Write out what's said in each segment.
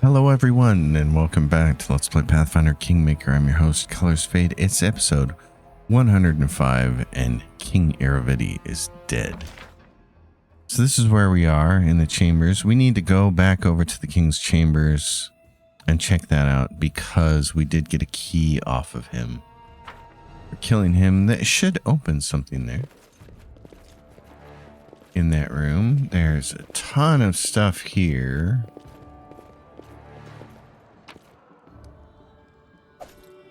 Hello everyone, and welcome back to Let's Play Pathfinder Kingmaker. I'm your host, Colors Fade. It's episode 105, and King Aravedi is dead. So this is where we are, in the chambers. We need to go back over to the King's chambers and check that out, because we did get a key off of him. For killing him, that should open something there. In that room, there's a ton of stuff here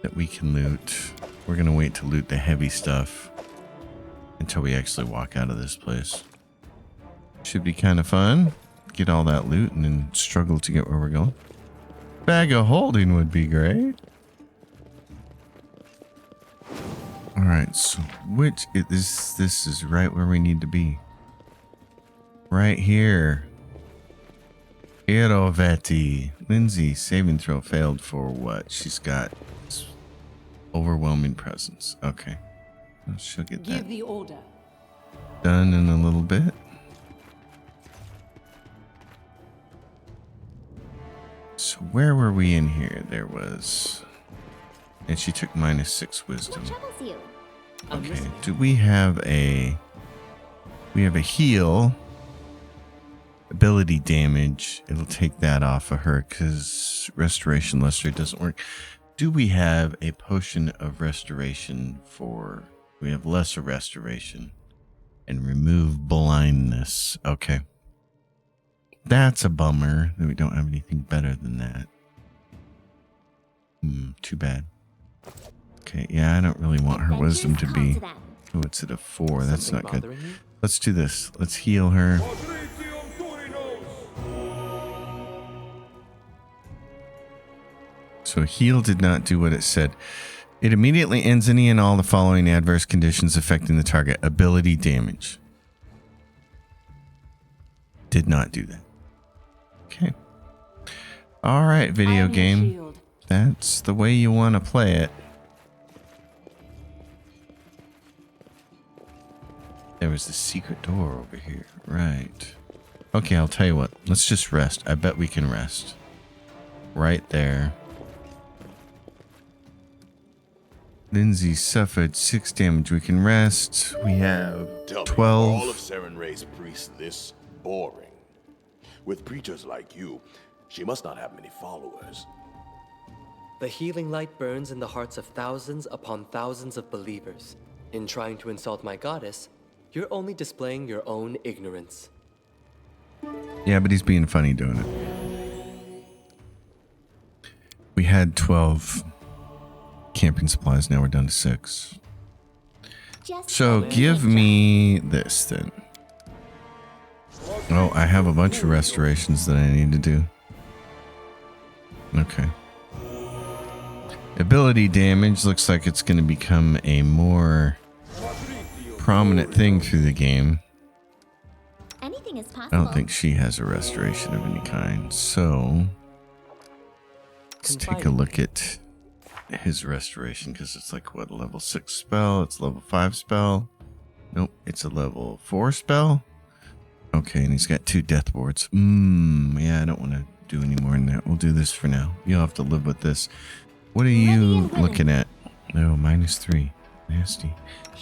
that we can loot. We're gonna wait to loot the heavy stuff until we actually walk out of this place. Should be kind of fun. Get all that loot and then struggle to get where we're going. Bag of holding would be great. Alright, so which is this is right where we need to be. Right here. Iroveti. Lindsay, saving throw failed for what? She's got overwhelming presence. Okay. Well, she'll get that the order. done in a little bit. So where were we in here? There was... And she took -6 wisdom. What troubles you? Okay. Do we have a... We have a heal. Ability damage. It'll take that off of her because restoration lesser doesn't work. Do we have a potion of restoration for... We have lesser restoration and remove blindness. Okay. That's a bummer that we don't have anything better than that. Too bad. Okay, yeah, I don't really want her wisdom to be... Oh, it's at a 4. That's not good. Let's do this. Let's heal her. So heal did not do what it said. It immediately ends any and all the following adverse conditions affecting the target. Ability damage. Did not do that. Okay. Alright, video game. That's the way you want to play it. There was the secret door over here. Right. Okay, I'll tell you what. Let's just rest. I bet we can rest. Right there. Lindsay suffered 6 damage. We can rest. We have 12. All of Seren Ray's priests this boring. With preachers like you, she must not have many followers. The healing light burns in the hearts of thousands upon thousands of believers. In trying to insult my goddess, you're only displaying your own ignorance. Yeah, but he's being funny doing it. We had 12 camping supplies. Now we're down to 6. So give me this then. Oh, I have a bunch of restorations that I need to do. Okay. Ability damage looks like it's going to become a more prominent thing through the game. Anything is possible. I don't think she has a restoration of any kind. So let's take a look at his restoration, because it's like, what, a level 6 spell? It's a level 5 spell. Nope, it's a level 4 spell. Okay, and he's got 2 death wards. Yeah, I don't want to do any more than that. We'll do this for now. You'll have to live with this. What are you looking at? No, -3. Nasty.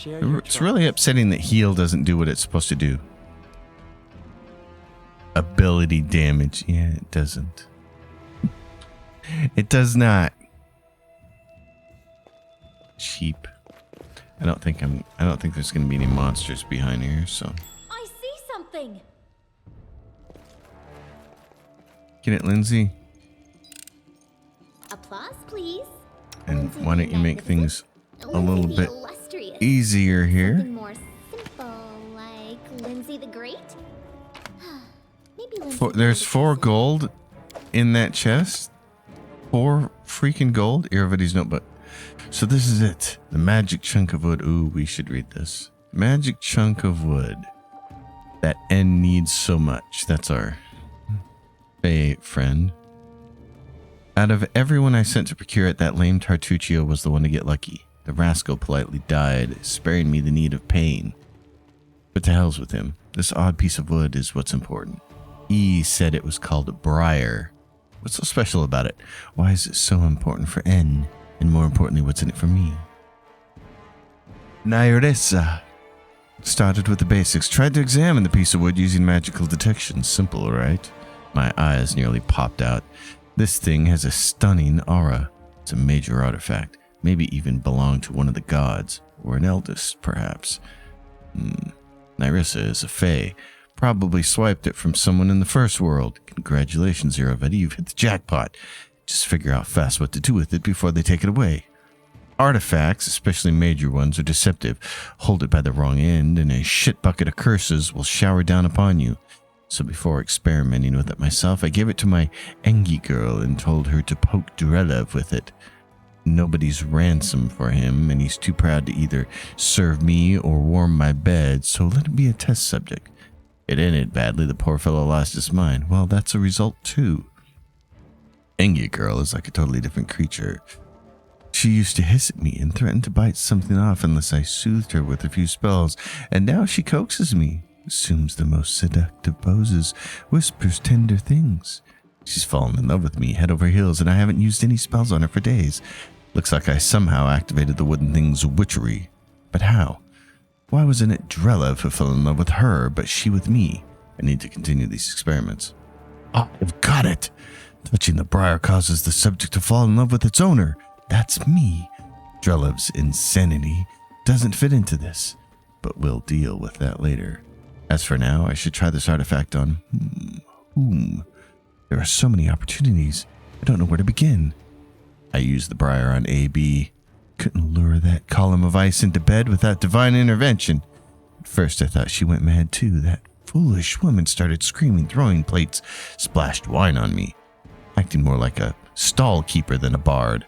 It's really upsetting that heal doesn't do what it's supposed to do. Ability damage. Yeah, it doesn't. It does not. Cheap. I don't think there's going to be any monsters behind here, so. I see something. Get it, Lindsay? Applause, please. And why don't you make things a little Lindsay bit the Illustrious. easier here? Something more simple, like Lindsay the Great. Maybe Lindsay There's the 4 Great. gold in that chest. 4 freaking gold. Everybody's notebook. So this is it. The magic chunk of wood. Ooh, we should read this. Magic chunk of wood that N needs so much. That's our Fae friend. Out of everyone I sent to procure it, that lame Tartuccio was the one to get lucky. The rascal politely died, sparing me the need of pain. But to hell's with him. This odd piece of wood is what's important. E said it was called a briar. What's so special about it? Why is it so important for N? And more importantly, what's in it for me? Nairesa. Started with the basics. Tried to examine the piece of wood using magical detection. Simple, right? My eyes nearly popped out. This thing has a stunning aura. It's a major artifact. Maybe even belonged to one of the gods. Or an eldest, perhaps. Nairesa is a fae. Probably swiped it from someone in the first world. Congratulations, Siroket. You've hit the jackpot. Just figure out fast what to do with it before they take it away. Artifacts, especially major ones, are deceptive. Hold it by the wrong end, and a shit bucket of curses will shower down upon you. So before experimenting with it myself, I gave it to my Engi girl and told her to poke Drelev with it. Nobody's ransom for him, and he's too proud to either serve me or warm my bed, so let him be a test subject. It ended badly. The poor fellow lost his mind. Well, that's a result, too. Engi girl is like a totally different creature. She used to hiss at me and threaten to bite something off unless I soothed her with a few spells, and now she coaxes me, assumes the most seductive poses, whispers tender things. She's fallen in love with me head over heels, and I haven't used any spells on her for days. Looks like I somehow activated the wooden thing's witchery. But how? Why wasn't it Drelev who fell in love with her, but she with me? I need to continue these experiments. Oh, I've got it! Touching the briar causes the subject to fall in love with its owner. That's me. Drelev's insanity doesn't fit into this, but we'll deal with that later. As for now, I should try this artifact on whom? There are so many opportunities. I don't know where to begin. I used the briar on AB. Couldn't lure that column of ice into bed without divine intervention. At first I thought she went mad too. That foolish woman started screaming, throwing plates, splashed wine on me, acting more like a stall keeper than a bard.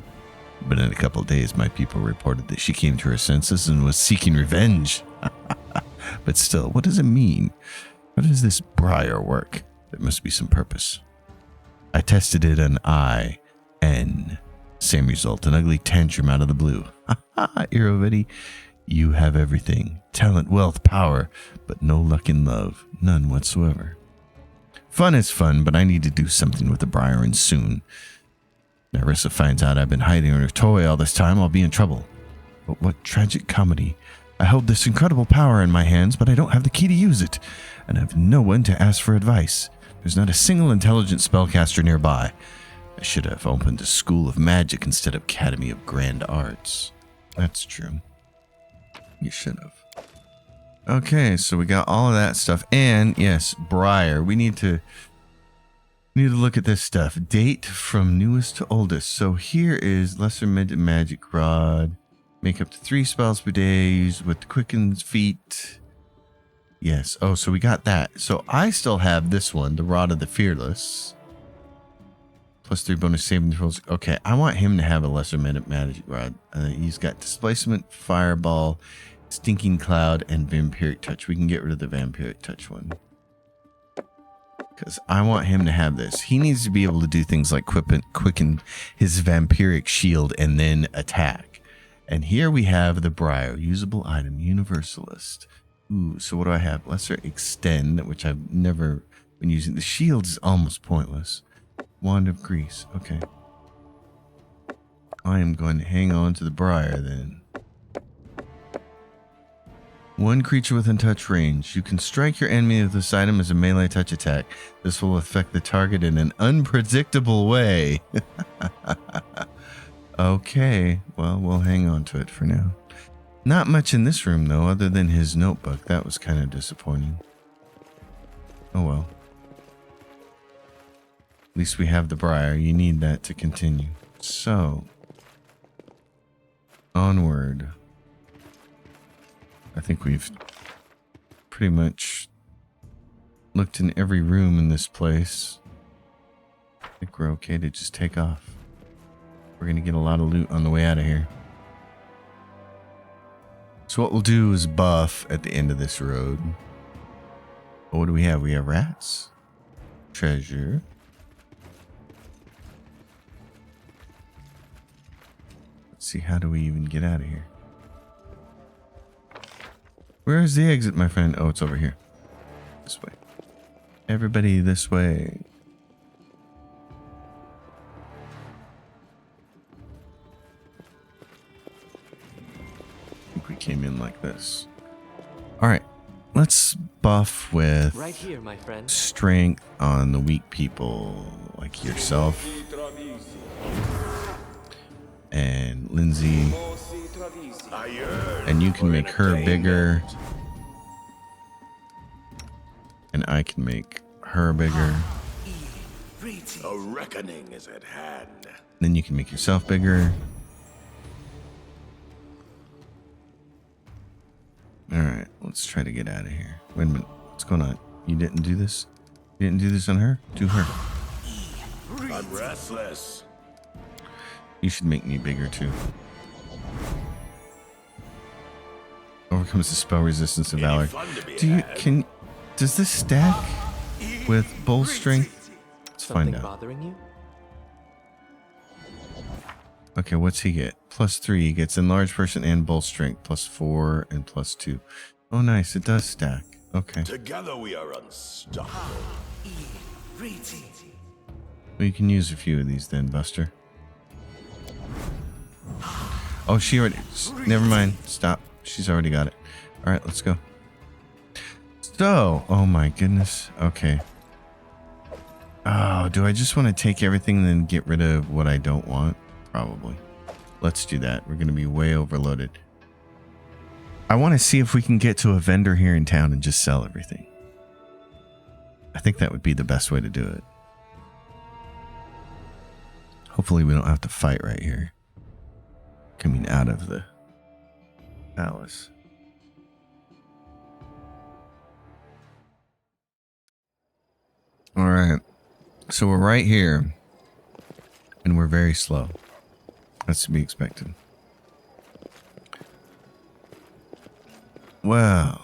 But in a couple of days, my people reported that she came to her senses and was seeking revenge. But still, what does it mean? How does this briar work? There must be some purpose. I tested it on I-N. Same result, an ugly tantrum out of the blue. Ha ha, Siroket, you have everything. Talent, wealth, power, but no luck in love. None whatsoever. Fun is fun, but I need to do something with the briar, and soon. Nairesa finds out I've been hiding her toy all this time, I'll be in trouble. But what tragic comedy. I hold this incredible power in my hands, but I don't have the key to use it, and I have no one to ask for advice. There's not a single intelligent spellcaster nearby. I should have opened a school of magic instead of Academy of Grand Arts. That's true. You should have. Okay, so we got all of that stuff. And, yes, briar. We need to look at this stuff. Date from newest to oldest. So here is lesser magic rod. Make up to 3 spells per day. Use with quickens feet. Yes. Oh, so we got that. So I still have this one, the Rod of the Fearless. Plus 3 bonus saving throws. Okay, I want him to have a lesser magic rod. He's got displacement, fireball, stinking cloud, and vampiric touch. We can get rid of the vampiric touch one. Because I want him to have this. He needs to be able to do things like quicken his vampiric shield and then attack. And here we have the briar. Usable item. Universalist. Ooh, so what do I have? Lesser extend, which I've never been using. The shield is almost pointless. Wand of Grease. Okay. I am going to hang on to the briar then. One creature within touch range. You can strike your enemy with this item as a melee touch attack. This will affect the target in an unpredictable way. Okay, well, we'll hang on to it for now. Not much in this room, though, other than his notebook. That was kind of disappointing. Oh, well. At least we have the briar. You need that to continue. So, onward. I think we've pretty much looked in every room in this place. I think we're okay to just take off. We're going to get a lot of loot on the way out of here. So what we'll do is buff at the end of this road. Oh, what do we have? We have rats. Treasure. Let's see, how do we even get out of here? Where is the exit, my friend? Oh, it's over here. This way. Everybody this way. came in like this. All right, let's buff with Right here, my friend. strength on the weak people like yourself and Lindsay. And you can make her bigger. And I can make her bigger. A reckoning is at hand. Then you can make yourself bigger. Alright, let's try to get out of here. Wait a minute. What's going on? You didn't do this? You didn't do this on her? Do her. I'm restless. You should make me bigger too. Overcomes the spell resistance of valor. Does this stack with bull strength? Let's Something find out. bothering you? Okay, what's he get? +3. He gets enlarged person and bull strength. +4 and +2. Oh, nice. It does stack. Okay. Together we are unstoppable. Well, you can use a few of these then, Buster. Oh, she already... Never mind. Stop. She's already got it. All right, let's go. So, oh my goodness. Okay. Oh, do I just want to take everything and then get rid of what I don't want? Probably. Let's do that. We're going to be way overloaded. I want to see if we can get to a vendor here in town and just sell everything. I think that would be the best way to do it. Hopefully we don't have to fight right here. Coming out of the palace. All right. So we're right here. And we're very slow. That's to be expected. Wow.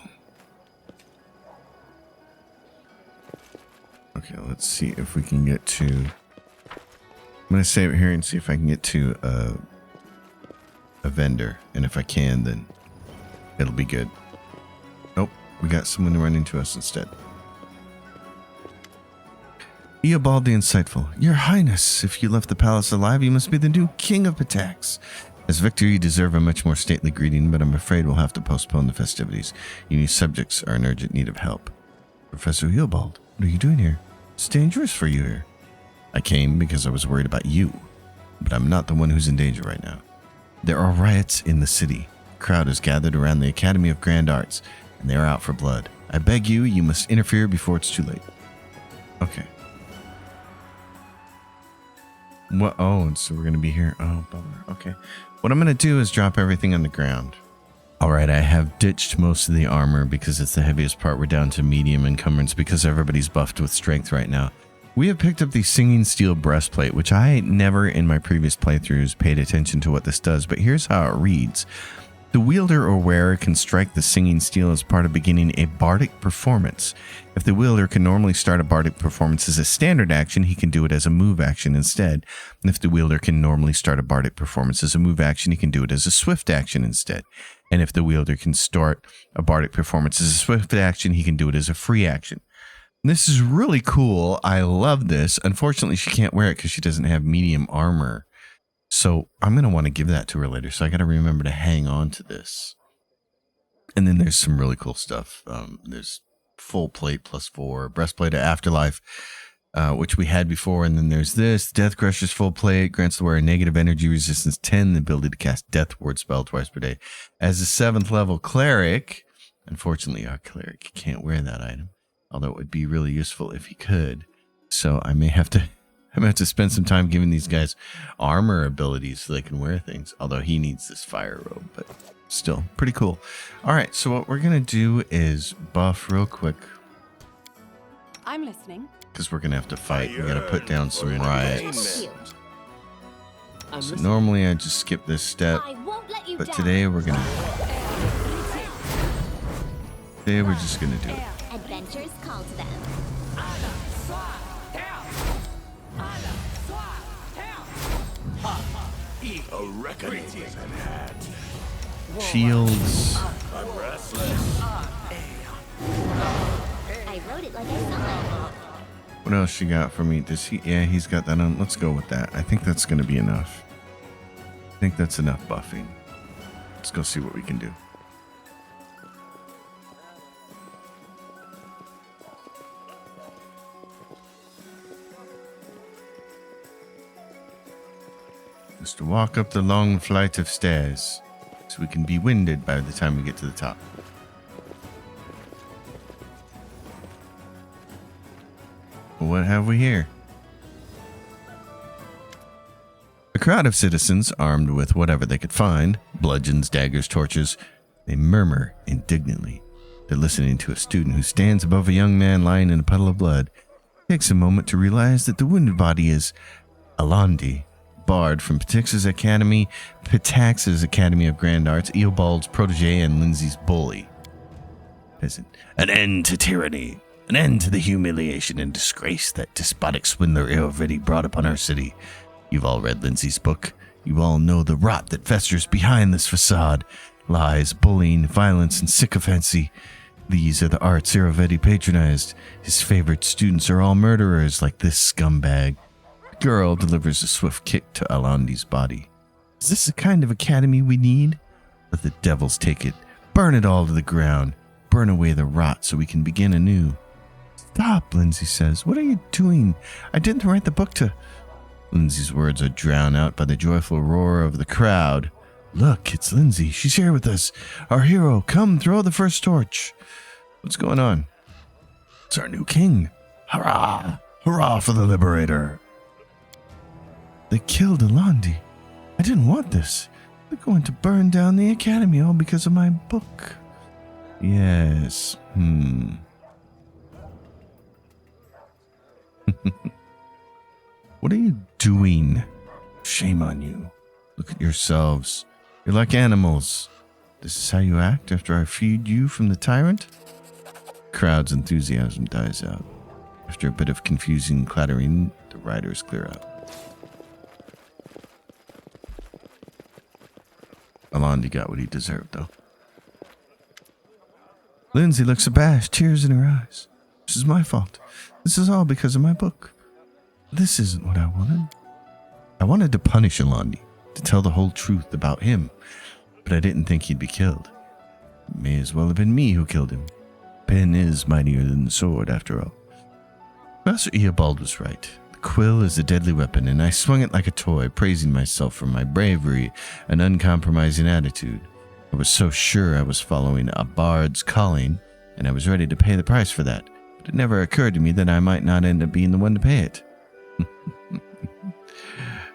Okay, let's see if we can get to... I'm going to save it here and see if I can get to a vendor. And if I can, then it'll be good. Nope, we got someone to run into us instead. Eobald the Insightful. Your Highness, if you left the palace alive, you must be the new King of Patax. As victor, you deserve a much more stately greeting, but I'm afraid we'll have to postpone the festivities. Your new subjects are in urgent need of help. Professor Eobald, what are you doing here? It's dangerous for you here. I came because I was worried about you, but I'm not the one who's in danger right now. There are riots in the city. A crowd is gathered around the Academy of Grand Arts, and they are out for blood. I beg you, you must interfere before it's too late. Okay. What? Oh, and so we're going to be here. Oh, bummer. Okay. What I'm going to do is drop everything on the ground. All right, I have ditched most of the armor because it's the heaviest part. We're down to medium encumbrance because everybody's buffed with strength right now. We have picked up the Singing Steel Breastplate, which I never in my previous playthroughs paid attention to what this does, but here's how it reads. The wielder or wearer can strike the singing steel as part of beginning a bardic performance. If the wielder can normally start a bardic performance as a standard action, he can do it as a move action instead. And if the wielder can normally start a bardic performance as a move action, he can do it as a swift action instead. And if the wielder can start a bardic performance as a swift action, he can do it as a free action. And this is really cool. I love this. Unfortunately, she can't wear it because she doesn't have medium armor. So I'm going to want to give that to her later. So I got to remember to hang on to this. And then there's some really cool stuff. There's full plate +4, breastplate of afterlife, which we had before. And then there's this Death Crusher's full plate, grants the wearer negative energy resistance 10, the ability to cast Death Ward spell twice per day. As a 7th level cleric, unfortunately our cleric can't wear that item, although it would be really useful if he could. So I may have to spend some time giving these guys armor abilities so they can wear things. Although he needs this fire robe, but still pretty cool. All right, so what we're going to do is buff real quick. I'm listening. Because we're going to have to fight. We got to put down some riots. I'm So listening. normally I just skip this step. I won't let you But down. today we're going to... Today we're just going to do it. Adventures call to them. A reckoning is at hand. Shields. I'm restless. I wrote it like I saw it. What else you got for me? Does he? Yeah, he's got that on. Let's go with that. I think that's going to be enough. I think that's enough buffing. Let's go see what we can do. is to walk up the long flight of stairs so we can be winded by the time we get to the top. What have we here? A crowd of citizens, armed with whatever they could find, bludgeons, daggers, torches, they murmur indignantly. They're listening to a student who stands above a young man lying in a puddle of blood. He takes a moment to realize that the wounded body is Alandi, bard from Patax's Academy of Grand Arts, Eobald's protege, and Lindsay's bully. Peasant. An end to tyranny. An end to the humiliation and disgrace that despotic swindler Eovedi brought upon our city. You've all read Lindsay's book. You all know the rot that festers behind this facade. Lies, bullying, violence, and sycophancy. These are the arts Eovedi patronized. His favorite students are all murderers like this scumbag. The girl delivers a swift kick to Alandi's body. Is this the kind of academy we need? Let the devils take it. Burn it all to the ground. Burn away the rot so we can begin anew. Stop, Lindsay says. What are you doing? I didn't write the book to... Lindsay's words are drowned out by the joyful roar of the crowd. Look, it's Lindsay. She's here with us. Our hero. Come, throw the first torch. What's going on? It's our new king. Hurrah! Hurrah for the liberator. They killed Alandi. I didn't want this. They're going to burn down the academy all because of my book. Yes. What are you doing? Shame on you. Look at yourselves. You're like animals. This is how you act after I feed you from the tyrant? Crowd's enthusiasm dies out. After a bit of confusing clattering, the riders clear out. Alandi got what he deserved, though. Lindsay looks abashed, tears in her eyes. This is my fault. This is all because of my book. This isn't what I wanted. I wanted to punish Alandi, to tell the whole truth about him, but I didn't think he'd be killed. It may as well have been me who killed him. Pen is mightier than the sword, after all. Master Eobald was right. The quill is a deadly weapon, and I swung it like a toy, praising myself for my bravery and uncompromising attitude. I was so sure I was following a bard's calling, and I was ready to pay the price for that, but it never occurred to me that I might not end up being the one to pay it.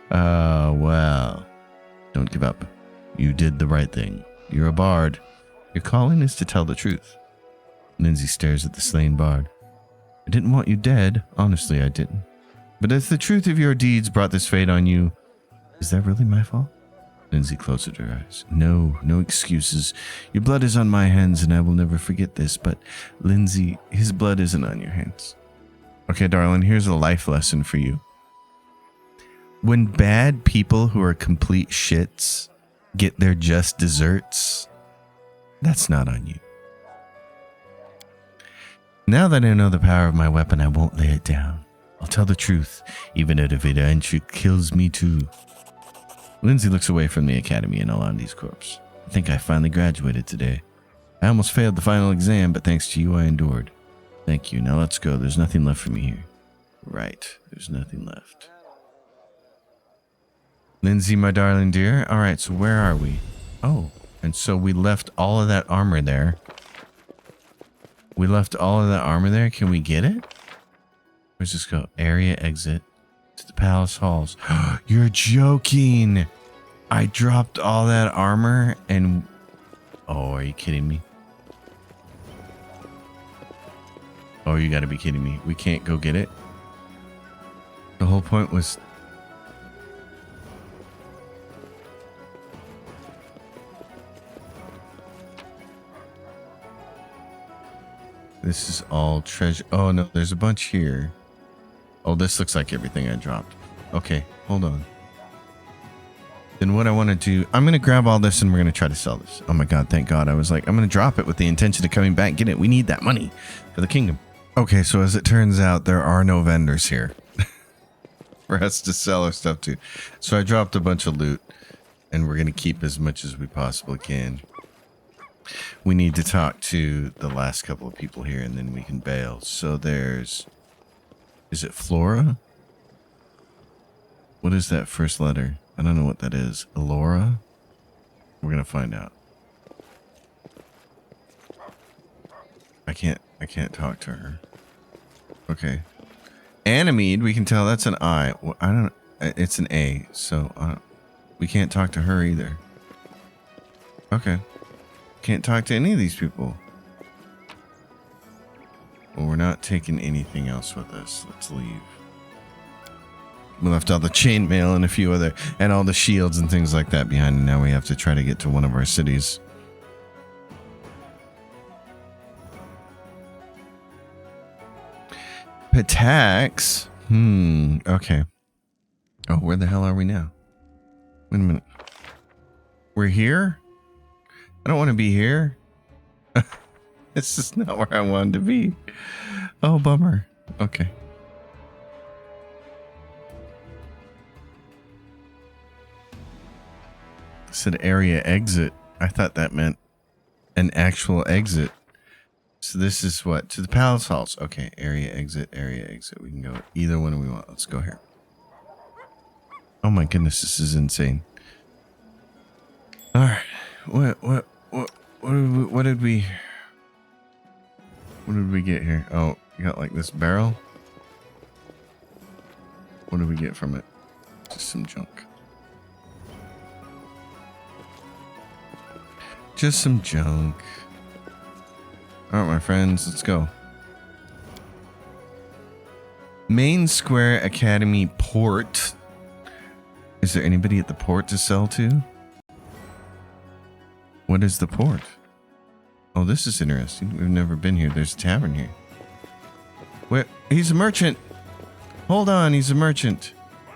Well. Don't give up. You did the right thing. You're a bard. Your calling is to tell the truth. Lindsay stares at the slain bard. I didn't want you dead. Honestly, I didn't. But if the truth of your deeds brought this fate on you, is that really my fault? Lindsay closed her eyes. No excuses. Your blood is on my hands, and I will never forget this, but Lindsay, his blood isn't on your hands. Okay, darling, here's a life lesson for you. When bad people who are complete shits get their just desserts, that's not on you. Now that I know the power of my weapon, I won't lay it down. I'll tell the truth, even if it eventually kills me too. Lindsay looks away from the academy and Alandi's corpse. I think I finally graduated today. I almost failed the final exam, but thanks to you, I endured. Thank you. Now let's go. There's nothing left for me here. Right. There's nothing left. Lindsay, my darling dear. All right, so where are we? Oh, and so we left all of that armor there. We left all of that armor there. Can we get it? Where's this go? Area exit to the palace halls. You're joking. I dropped all that armor and... Oh, are you kidding me? Oh, you gotta be kidding me. We can't go get it? The whole point was... This is all treasure. Oh, no, there's a bunch here. Oh, this looks like everything I dropped. Okay, hold on. Then what I want to do, I'm going to grab all this and we're going to try to sell this. Oh my God, thank God. I was like, I'm going to drop it with the intention of coming back and get it. We need that money for the kingdom. Okay, so as it turns out, there are no vendors here for us to sell our stuff to. So I dropped a bunch of loot and we're going to keep as much as we possibly can. We need to talk to the last couple of people here and then we can bail. So there's... Is it Flora? What is that first letter? I don't know what that is. Elora? We're gonna find out. I can't talk to her. Okay. Animede, we can tell that's an I. Well, I don't. It's an A. So we can't talk to her either. Okay. Can't talk to any of these people. Well, we're not taking anything else with us. Let's leave. We left all the chainmail and a few other, and all the shields and things like that behind. And now we have to try to get to one of our cities. Patax. Okay. Oh, where the hell are we now? Wait a minute. We're here? I don't want to be here. This is not where I wanted to be. Oh, bummer. Okay. It said area exit. I thought that meant an actual exit. So this is what? To the palace halls. Okay, area exit, area exit. We can go either one we want. Let's go here. Oh my goodness, this is insane. All right. What did we get here? Oh, you got like this barrel. What did we get from it? Just some junk. Just some junk. All right, my friends, let's go. Main Square Academy Port. Is there anybody at the port to sell to? What is the port? Oh, this is interesting. We've never been here. There's a tavern here. Where? He's a merchant. Hold on, he's a merchant.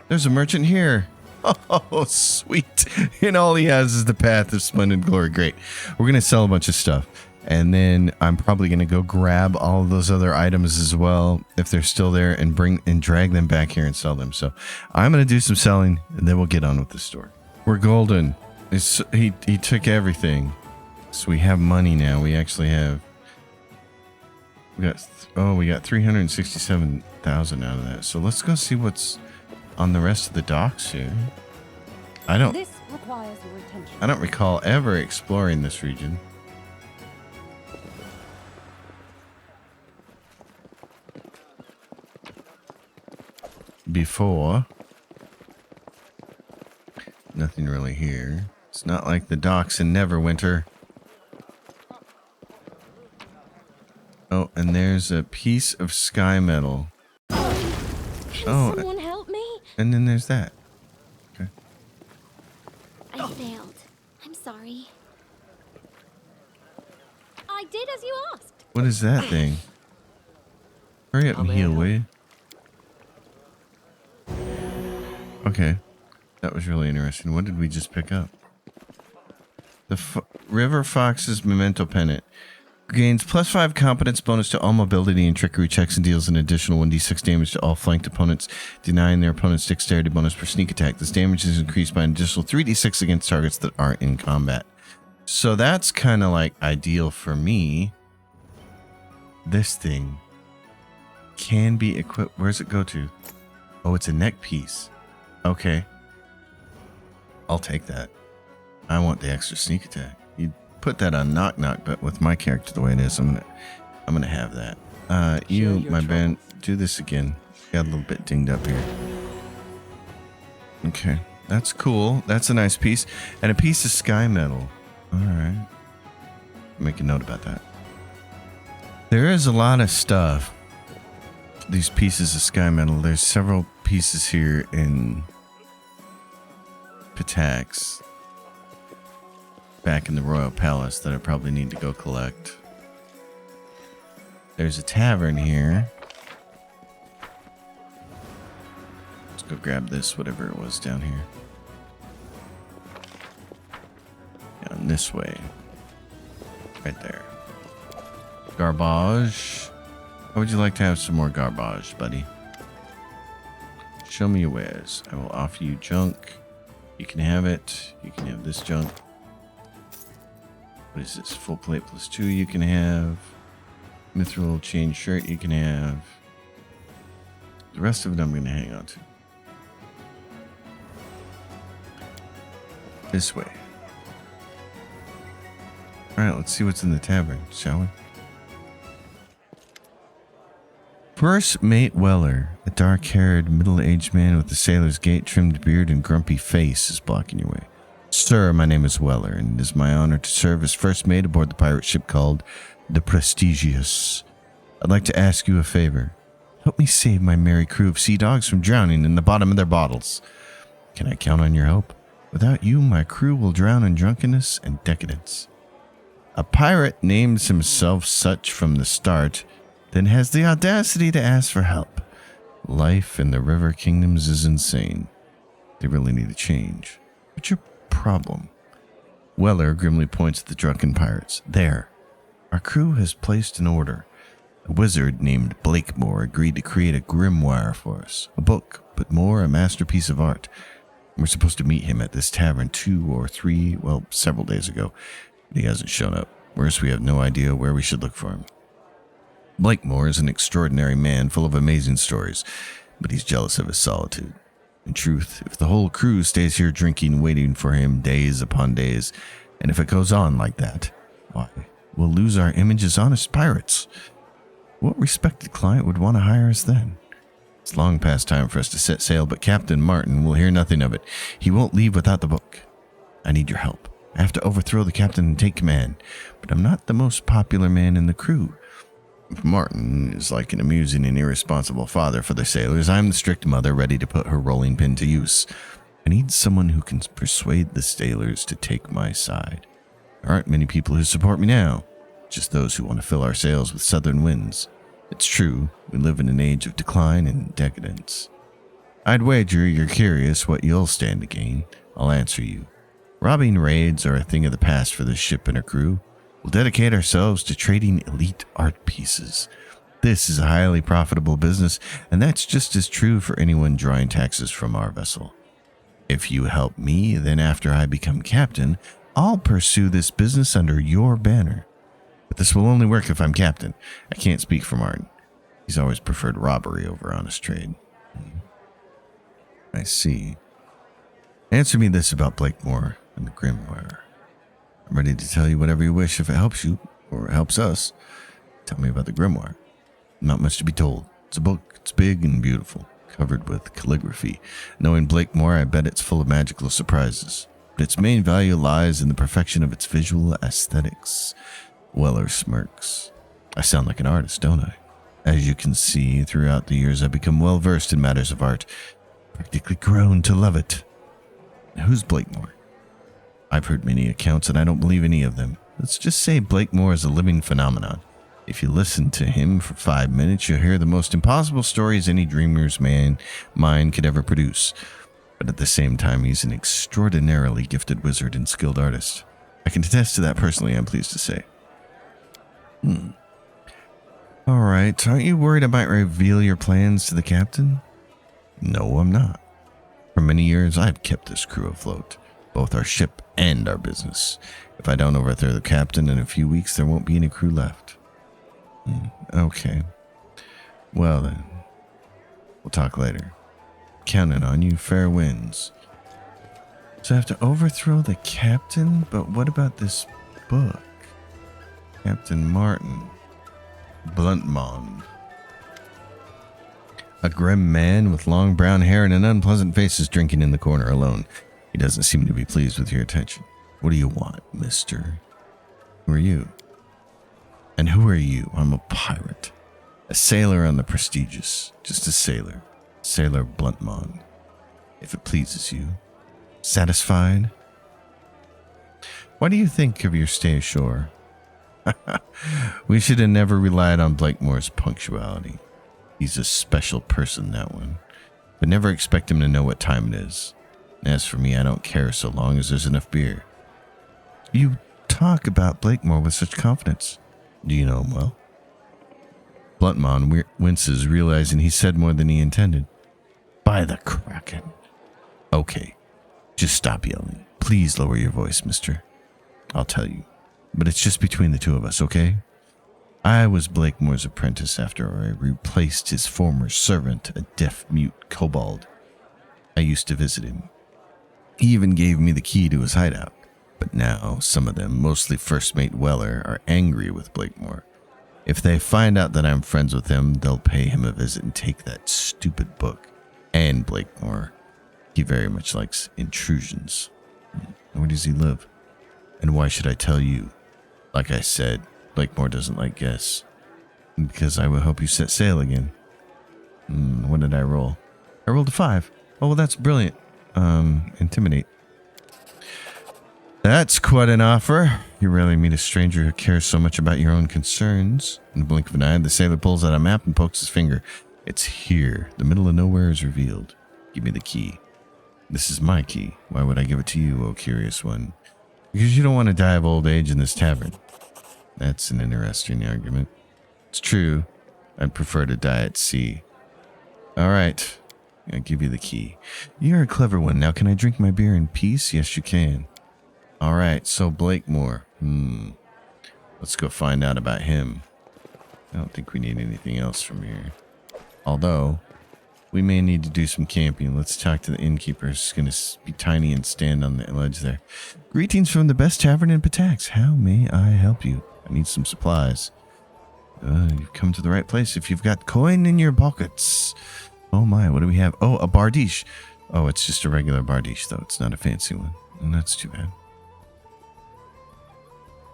There's a merchant here. Oh, sweet. And all he has is the Path of Splendid Glory. Great. We're going to sell a bunch of stuff. And then I'm probably going to go grab all of those other items as well, if they're still there, and drag them back here and sell them. So I'm going to do some selling, and then we'll get on with the story. We're golden. He took everything. So we have money now. We actually have... We got 367,000 out of that. So let's go see what's on the rest of the docks here. This requires your attention. I don't recall ever exploring this region. Before. Nothing really here. It's not like the docks in Neverwinter. Oh, and there's a piece of sky metal. Can someone help me? And then there's that. Okay. I failed. I'm sorry. I did as you asked. What is that thing? Hurry up and heal, will you? Okay. That was really interesting. What did we just pick up? The River Fox's Memento Pennant. Gains +5 competence bonus to all mobility and trickery checks and deals an additional 1d6 damage to all flanked opponents, denying their opponent's dexterity bonus per sneak attack. This damage is increased by an additional 3d6 against targets that aren't in combat. So that's kind of like ideal for me. This thing can be equipped. Where's it go to? Oh, it's a neck piece. Okay. I'll take that. I want the extra sneak attack. You put that on knock knock, but with my character the way it is, I'm gonna have that. You, my band, do this again. Got a little bit dinged up here. Okay, that's cool. That's a nice piece, and a piece of sky metal. All right, make a note about that. There is a lot of stuff. These pieces of sky metal. There's several pieces here in Patax, back in the Royal Palace, that I probably need to go collect. There's a tavern here. Let's go grab this, whatever it was down here. Down this way. Right there. Garbage. How would you like to have some more garbage, buddy? Show me your wares. I will offer you junk. You can have it. You can have this junk. What is this? Full plate +2 you can have. Mithril chain shirt you can have. The rest of it I'm going to hang on to. This way. Alright, let's see what's in the tavern, shall we? First Mate Weller, a dark-haired, middle-aged man with a sailor's gait, trimmed beard, and grumpy face, is blocking your way. Sir, my name is Weller, and it is my honor to serve as first mate aboard the pirate ship called the Prestigious. I'd like to ask you a favor. Help me save my merry crew of sea dogs from drowning in the bottom of their bottles. Can I count on your help? Without you, my crew will drown in drunkenness and decadence. A pirate names himself such from the start, then has the audacity to ask for help. Life in the River Kingdoms is insane. They really need a change. What's your problem? Weller grimly points at the drunken pirates. There. Our crew has placed an order. A wizard named Blakemoor agreed to create a grimoire for us. A book, but more a masterpiece of art. We're supposed to meet him at this tavern several days ago. But he hasn't shown up. Worse, we have no idea where we should look for him. Blakemoor is an extraordinary man full of amazing stories, but he's jealous of his solitude. In truth, if the whole crew stays here drinking, waiting for him days upon days, and if it goes on like that, why, we'll lose our image as honest pirates. What respected client would want to hire us then? It's long past time for us to set sail, but Captain Martin will hear nothing of it. He won't leave without the book. I need your help. I have to overthrow the captain and take command, but I'm not the most popular man in the crew. If Martin is like an amusing and irresponsible father for the sailors, I'm the strict mother ready to put her rolling pin to use. I need someone who can persuade the sailors to take my side. There aren't many people who support me now, just those who want to fill our sails with southern winds. It's true, we live in an age of decline and decadence. I'd wager you're curious what you'll stand to gain. I'll answer you. Robbing raids are a thing of the past for this ship and her crew. We'll dedicate ourselves to trading elite art pieces. This is a highly profitable business, and that's just as true for anyone drawing taxes from our vessel. If you help me, then after I become captain, I'll pursue this business under your banner. But this will only work if I'm captain. I can't speak for Martin. He's always preferred robbery over honest trade. I see. Answer me this about Blakemoor and the grimoire. I'm ready to tell you whatever you wish if it helps you, or it helps us. Tell me about the grimoire. Not much to be told. It's a book. It's big and beautiful, covered with calligraphy. Knowing Blakemoor, I bet it's full of magical surprises. But its main value lies in the perfection of its visual aesthetics. Weller smirks. I sound like an artist, don't I? As you can see, throughout the years I've become well versed in matters of art. Practically grown to love it. Now, who's Blakemoor? I've heard many accounts and I don't believe any of them. Let's just say Blakemoor is a living phenomenon. If you listen to him for 5 minutes, you'll hear the most impossible stories any dreamer's mind could ever produce. But at the same time, he's an extraordinarily gifted wizard and skilled artist. I can attest to that personally, I'm pleased to say. Alright, aren't you worried I might reveal your plans to the captain? No, I'm not. For many years, I've kept this crew afloat. Both our ship and our business. If I don't overthrow the captain in a few weeks, there won't be any crew left. Okay. Well then, we'll talk later. Counting on you, fair winds. So I have to overthrow the captain? But what about this book? Captain Martin. Bluntmond. A grim man with long brown hair and an unpleasant face is drinking in the corner alone. He doesn't seem to be pleased with your attention. What do you want, mister? Who are you? And who are you? I'm a pirate. A sailor on the Prestigious. Just a sailor. Sailor Bluntmond. If it pleases you. Satisfied? What do you think of your stay ashore? We should have never relied on Blakemoor's punctuality. He's a special person, that one. But never expect him to know what time it is. As for me, I don't care so long as there's enough beer. You talk about Blakemoor with such confidence. Do you know him well? Bluntmond winces, realizing he said more than he intended. By the Kraken. Okay, just stop yelling. Please lower your voice, mister. I'll tell you. But it's just between the two of us, okay? I was Blakemoor's apprentice after I replaced his former servant, a deaf-mute kobold. I used to visit him. He even gave me the key to his hideout. But now, some of them, mostly First Mate Weller, are angry with Blakemoor. If they find out that I'm friends with him, they'll pay him a visit and take that stupid book. And Blakemoor. He very much likes intrusions. Where does he live? And why should I tell you? Like I said, Blakemoor doesn't like guests. Because I will help you set sail again. What did I roll? I rolled a 5. Oh, well, that's brilliant. Intimidate. That's quite an offer. You rarely meet a stranger who cares so much about your own concerns. In the blink of an eye, the sailor pulls out a map and pokes his finger. It's here. The middle of nowhere is revealed. Give me the key. This is my key. Why would I give it to you, O curious one? Because you don't want to die of old age in this tavern. That's an interesting argument. It's true. I'd prefer to die at sea. All right. I'll give you the key. You're a clever one. Now, can I drink my beer in peace? Yes, you can. All right, so Blakemoor. Let's go find out about him. I don't think we need anything else from here. Although, we may need to do some camping. Let's talk to the innkeeper. He's going to be tiny and stand on the ledge there. Greetings from the best tavern in Patax. How may I help you? I need some supplies. You've come to the right place if you've got coin in your pockets. Oh my, what do we have? Oh, a bardiche. Oh, it's just a regular bardiche, though. It's not a fancy one. And that's too bad.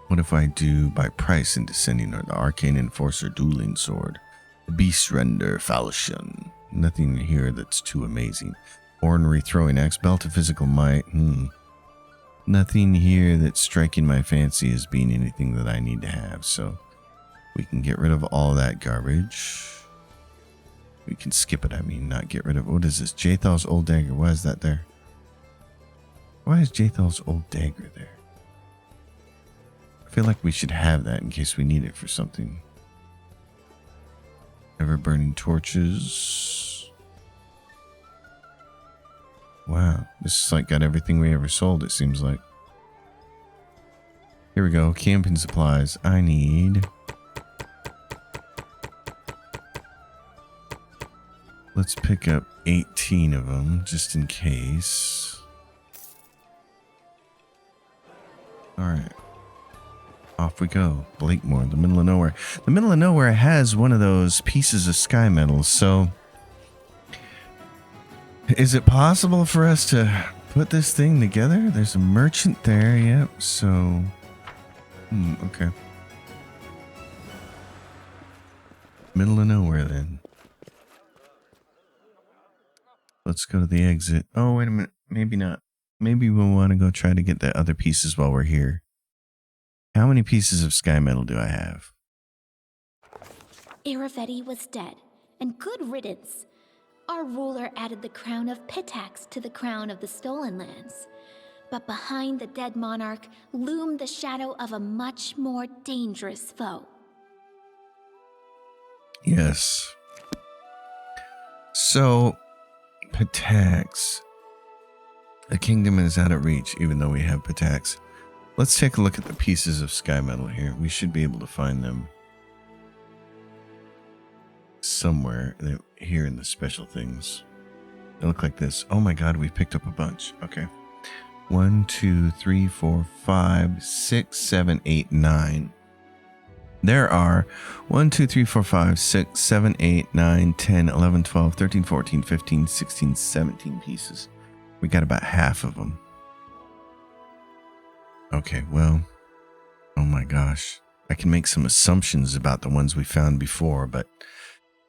What if I do by price in descending or the arcane enforcer dueling sword? The beast render falchion. Nothing here that's too amazing. Ornery throwing axe, belt of physical might. Nothing here that's striking my fancy as being anything that I need to have. So we can get rid of all that garbage. We can skip it, I mean, not get rid of. What is this? Jathal's old dagger. Why is that there? Why is Jathal's old dagger there? I feel like we should have that in case we need it for something. Ever burning torches. Wow, this is like got everything we ever sold, it seems like. Here we go, camping supplies. I need... Let's pick up 18 of them, just in case. Alright. Off we go. Blakemoor, the middle of nowhere. The middle of nowhere has one of those pieces of sky metals, so... Is it possible for us to put this thing together? There's a merchant there, yep, so... okay. Middle of nowhere, then. Let's go to the exit. Oh, wait a minute. Maybe not. Maybe we'll want to go try to get the other pieces while we're here. How many pieces of sky metal do I have? Irafeti was dead, and good riddance. Our ruler added the crown of Pitax to the crown of the Stolen Lands. But behind the dead monarch loomed the shadow of a much more dangerous foe. Yes. So, Pitax. The kingdom is out of reach, even though we have Pitax. Let's take a look at the pieces of sky metal here. We should be able to find them somewhere here in the special things. They look like this. Oh my god, we picked up a bunch. Okay. 1, 2, 3, 4, 5, 6, 7, 8, 9. There are 1, 2, 3, 4, 5, 6, 7, 8, 9, 10, 11, 12, 13, 14, 15, 16, 17 pieces. We got about half of them. Okay, well, oh my gosh. I can make some assumptions about the ones we found before, but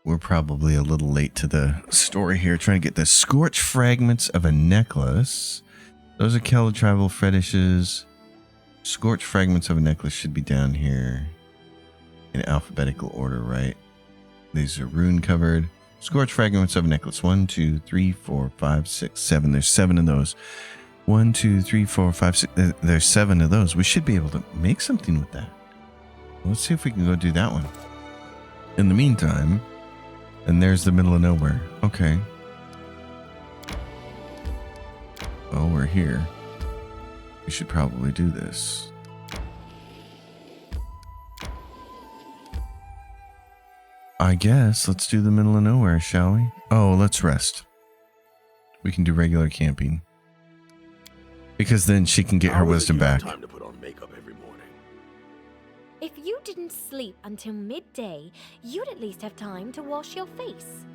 we're probably a little late to the story here. Trying to get the scorched fragments of a necklace. Those are Kelda tribal fetishes. Scorched fragments of a necklace should be down here in alphabetical order, right? These are rune covered. Scorched fragments of a necklace. 1, 2, 3, 4, 5, 6, 7. There's 7 of those. 1, 2, 3, 4, 5, 6. There's 7 of those. We should be able to make something with that. Let's see if we can go do that one. In the meantime, and there's the middle of nowhere. Okay. Well, we're here. We should probably do this. I guess let's do the middle of nowhere, shall we? Oh, let's rest. We can do regular camping. Because then she can get her How is it wisdom you have back. time to put on makeup every morning? If you didn't sleep until midday, you'd at least have time to wash your face.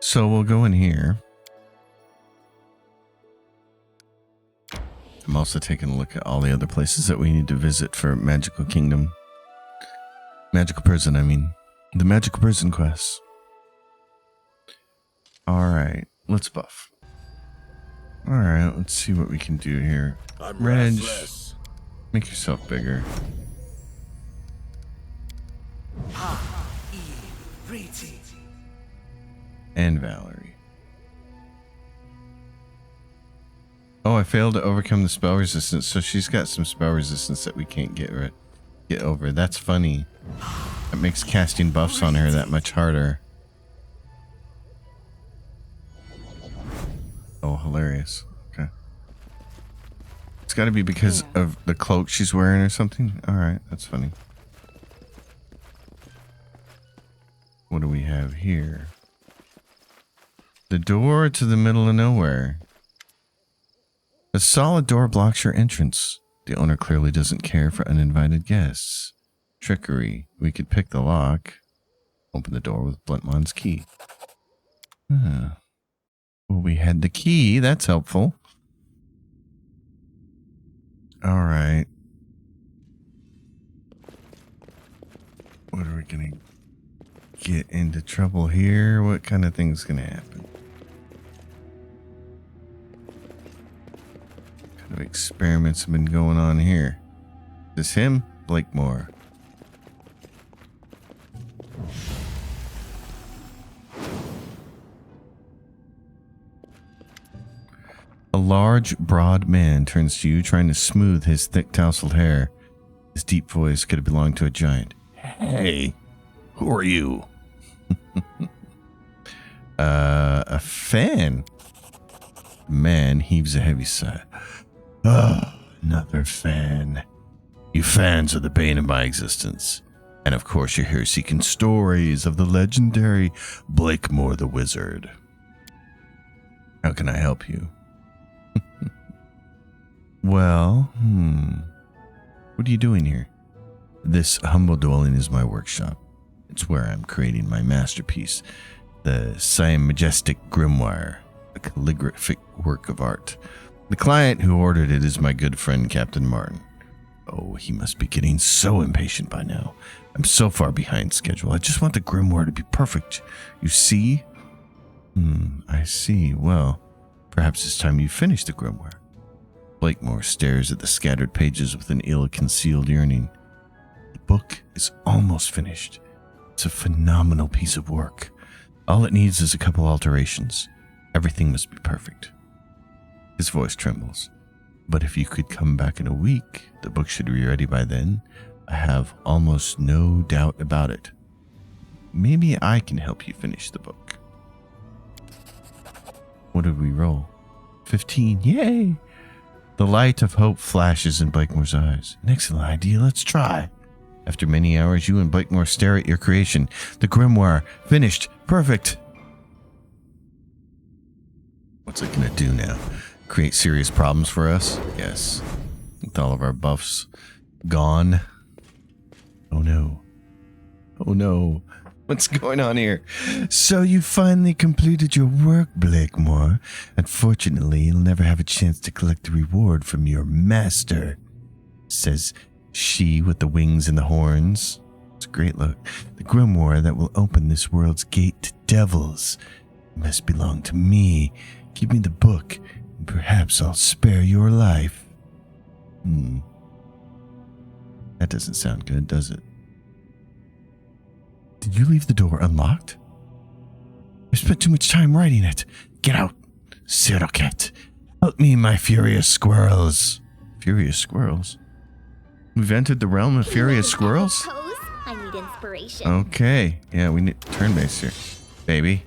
So we'll go in here. I'm also taking a look at all the other places that we need to visit for Magical Kingdom. Magical Prison, I mean. The Magical Prison quest. Alright, let's buff. Alright, let's see what we can do here. I'm Reg, restless. make yourself bigger. And Valerie. Oh, I failed to overcome the spell resistance, so she's got some spell resistance that we can't get over. That's funny. That makes casting buffs on her that much harder. Oh, hilarious. Okay. It's got to be because of the cloak she's wearing or something. All right, that's funny. What do we have here? The door to the middle of nowhere. The solid door blocks your entrance. The owner clearly doesn't care for uninvited guests. Trickery. We could pick the lock. Open the door with Blakemoor's key. Well, we had the key. That's helpful. All right. What are we going to get into trouble here? What kind of thing's going to happen? What kind of experiments have been going on here? Is this him? Blakemoor. A large, broad man turns to you, trying to smooth his thick, tousled hair. His deep voice could have belonged to a giant. Hey, who are you? A fan. The man heaves a heavy sigh. Another fan. You fans are the bane of my existence. And of course you're here seeking stories of the legendary Blakemoor the Wizard. How can I help you? Well, what are you doing here? This humble dwelling is my workshop. It's where I'm creating my masterpiece, the Siam Majestic Grimoire, a calligraphic work of art. The client who ordered it is my good friend Captain Martin. Oh, he must be getting so impatient by now. I'm so far behind schedule. I just want the grimoire to be perfect. You see? I see. Well, perhaps it's time you finish the grimoire. Blakemoor stares at the scattered pages with an ill-concealed yearning. The book is almost finished. It's a phenomenal piece of work. All it needs is a couple alterations. Everything must be perfect. His voice trembles. But if you could come back in a week, the book should be ready by then. I have almost no doubt about it. Maybe I can help you finish the book. What did we roll? 15. Yay! The light of hope flashes in Blakemoor's eyes. An excellent idea. Let's try. After many hours, you and Blakemoor stare at your creation. The grimoire. Finished. Perfect. What's it going to do now? Create serious problems for us? Yes. With all of our buffs gone. Oh no. Oh no. What's going on here? So you finally completed your work, Blakemoor. Unfortunately, you'll never have a chance to collect the reward from your master, says she with the wings and the horns. It's a great look. The grimoire that will open this world's gate to devils. It must belong to me. Give me the book, and perhaps I'll spare your life. That doesn't sound good, does it? Did you leave the door unlocked? I spent too much time writing it. Get out, Siroket. Help me, my furious squirrels. Furious squirrels? We've entered the realm of furious squirrels? Pose? I need inspiration. Okay. Yeah, we need turn-based here. Baby.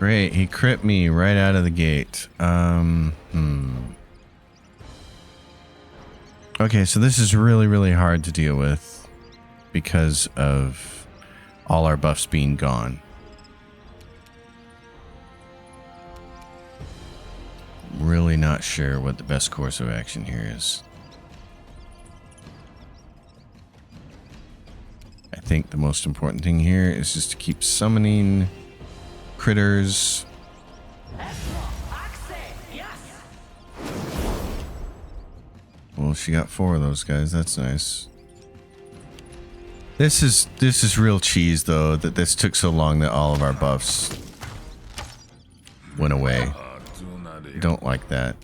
Great, he crit me right out of the gate. Okay, so this is really, really hard to deal with because of all our buffs being gone. Really not sure what the best course of action here is. I think the most important thing here is just to keep summoning critters. Well, she got 4 of those guys. That's nice. This is real cheese though, that this took so long that all of our buffs went away. Don't like that.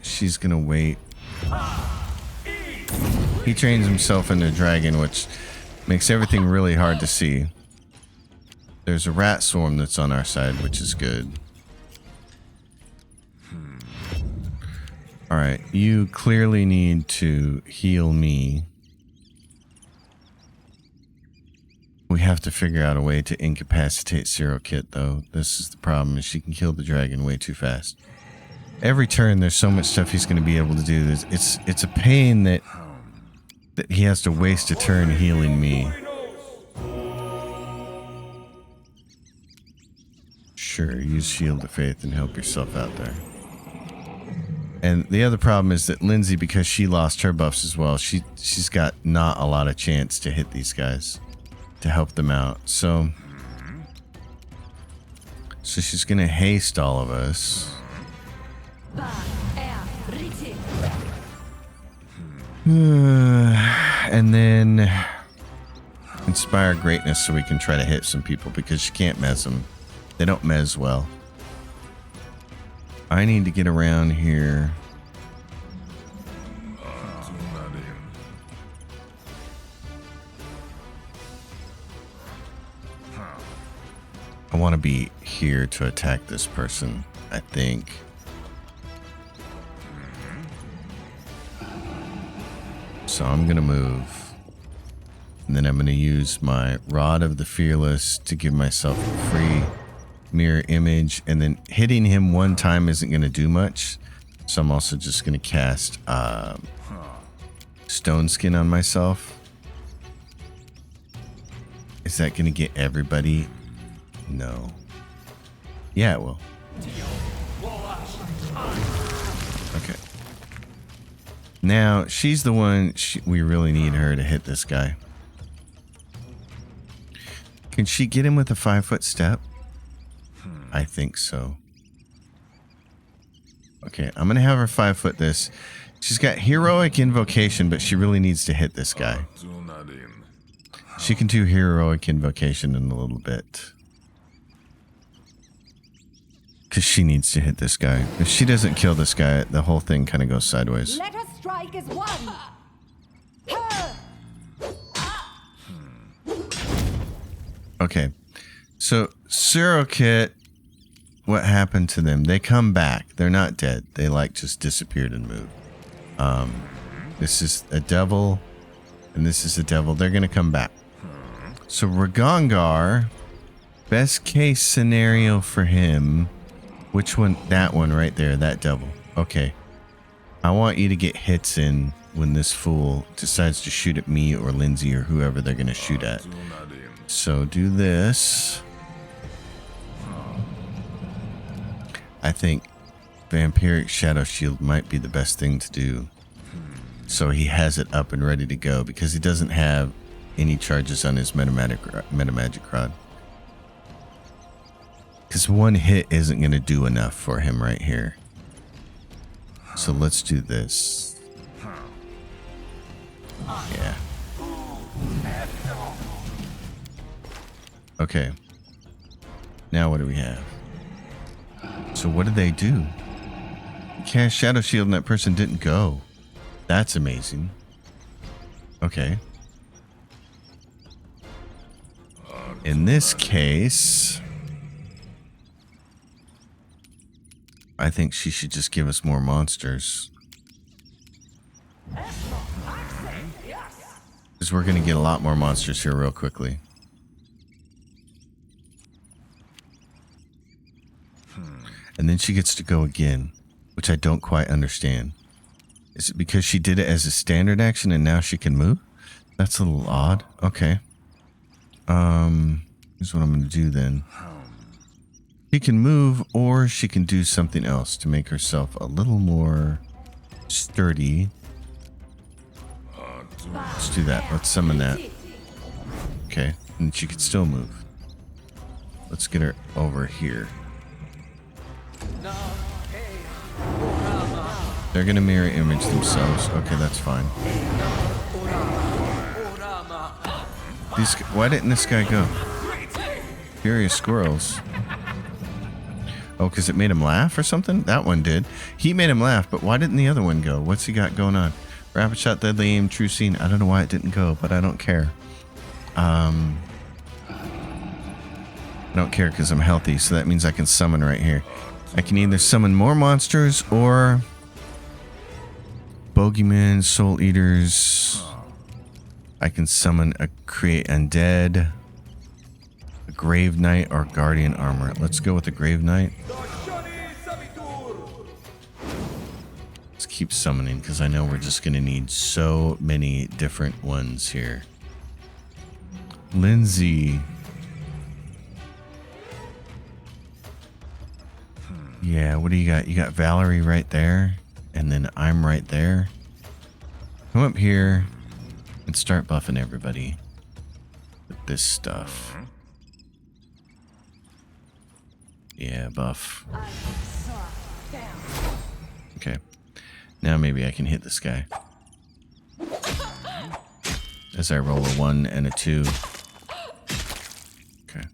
She's gonna wait. He trains himself into a dragon, which makes everything really hard to see. There's a rat swarm that's on our side, which is good. Alright, you clearly need to heal me. We have to figure out a way to incapacitate Siroket, though. This is the problem, is she can kill the dragon way too fast. Every turn, there's so much stuff he's going to be able to do. It's a pain that he has to waste a turn healing me. Sure, use Shield of Faith and help yourself out there. And the other problem is that Lindsay, because she lost her buffs as well, she's got not a lot of chance to hit these guys, to help them out. So she's gonna haste all of us. And then inspire greatness so we can try to hit some people, because she can't mez them. They don't mez well. I need to get around here. I want to be here to attack this person, I think. So I'm going to move. And then I'm going to use my Rod of the Fearless to give myself a free mirror image. And then hitting him one time isn't going to do much. So I'm also just going to cast Stone Skin on myself. Is that going to get everybody? No. Yeah, it will. Okay. Now, she's the one, we really need her to hit this guy. Can she get him with a 5-foot step? I think so. Okay, I'm going to have her 5-foot this. She's got Heroic Invocation, but she really needs to hit this guy. She can do Heroic Invocation in a little bit. Because she needs to hit this guy. If she doesn't kill this guy, the whole thing kind of goes sideways. Let us strike as one. Okay. So, Siroket, what happened to them? They come back. They're not dead. They, like, just disappeared and moved. This is a devil, and this is a devil. They're going to come back. So, Ragongar, best case scenario for him... Which one? That one right there, that devil. Okay. I want you to get hits in when this fool decides to shoot at me or Lindsay or whoever they're going to shoot at. So do this. I think Vampiric Shadow Shield might be the best thing to do. So he has it up and ready to go, because he doesn't have any charges on his Metamagic Rod. Because one hit isn't going to do enough for him right here. So let's do this. Yeah. Okay. Now what do we have? So what did they do? Cast Shadow Shield and that person didn't go. That's amazing. Okay. In this case... I think she should just give us more monsters. Because we're going to get a lot more monsters here real quickly. And then she gets to go again, which I don't quite understand. Is it because she did it as a standard action and now she can move? That's a little odd. Okay. Here's what I'm going to do then. She can move, or she can do something else to make herself a little more sturdy. Let's do that. Let's summon that. Okay. And she can still move. Let's get her over here. They're going to mirror image themselves. Okay, that's fine. Why didn't this guy go? Furious squirrels. Oh, because it made him laugh or something? That one did. He made him laugh, but why didn't the other one go? What's he got going on? Rapid shot, deadly aim, true scene. I don't know why it didn't go, but I don't care. I don't care because I'm healthy, so that means I can summon right here. I can either summon more monsters or bogeymen, soul eaters. I can summon create undead, a grave knight, or guardian armor. Let's go with the grave knight. Let's keep summoning because I know we're just going to need so many different ones here. Lindsay. Yeah, what do you got? You got Valerie right there, and then I'm right there. Come up here and start buffing everybody with this stuff. Yeah, buff. Okay. Now maybe I can hit this guy. As I roll a 1 and a 2. Okay.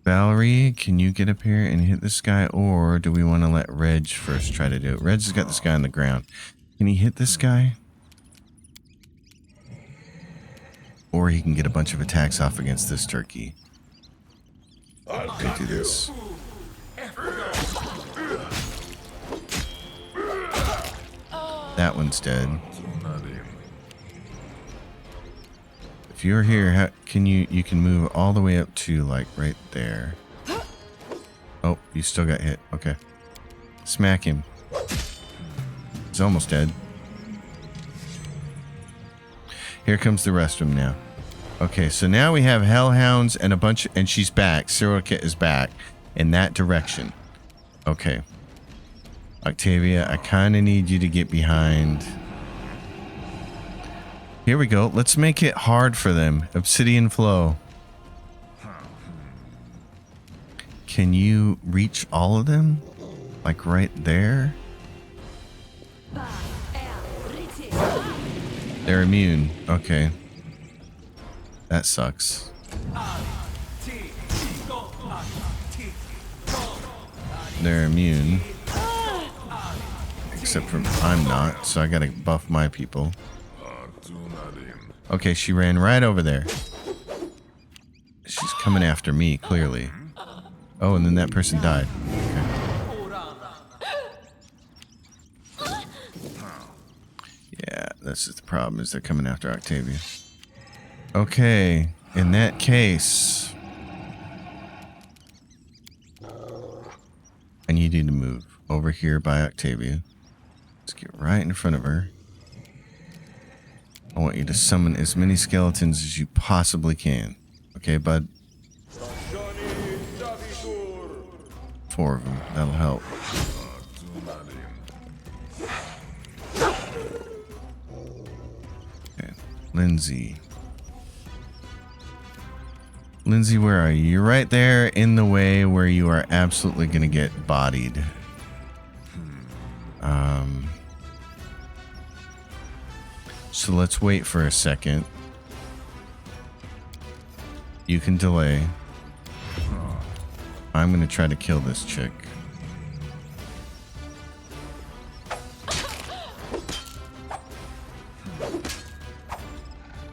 Valerie, can you get up here and hit this guy? Or do we want to let Reg first try to do it? Reg's got this guy on the ground. Can he hit this guy? Or he can get a bunch of attacks off against this turkey. Okay, do this. That one's dead. If you're here, how can you can move all the way up to like right there. Oh, you still got hit. Okay. Smack him. He's almost dead. Here comes the rest of them now. Okay, so now we have hellhounds and a bunch, and she's back. Siroket is back in that direction. Okay. Octavia, I kind of need you to get behind. Here we go. Let's make it hard for them. Obsidian flow. Can you reach all of them? Like right there? They're immune. Okay. That sucks. They're immune. Except for I'm not, so I gotta buff my people. Okay, she ran right over there. She's coming after me, clearly. Oh, and then that person died. Okay. Yeah, that's just the problem, is they're coming after Octavia. Okay, in that case, I need you to move over here by Octavia. Let's get right in front of her. I want you to summon as many skeletons as you possibly can. Okay, bud? 4 of them. That'll help. Okay, Lindsay. Lindsay, where are you? You're right there in the way where you are absolutely going to get bodied. So let's wait for a second. You can delay. I'm going to try to kill this chick.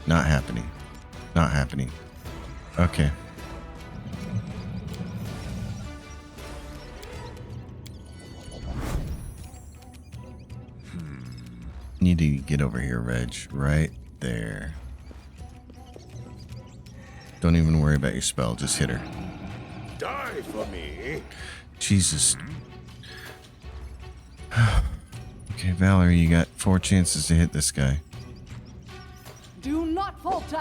Not happening. Not happening. Okay. Need to get over here, Reg. Right there. Don't even worry about your spell. Just hit her. Die for me. Jesus. Okay, Valerie, you got 4 chances to hit this guy. Do not falter.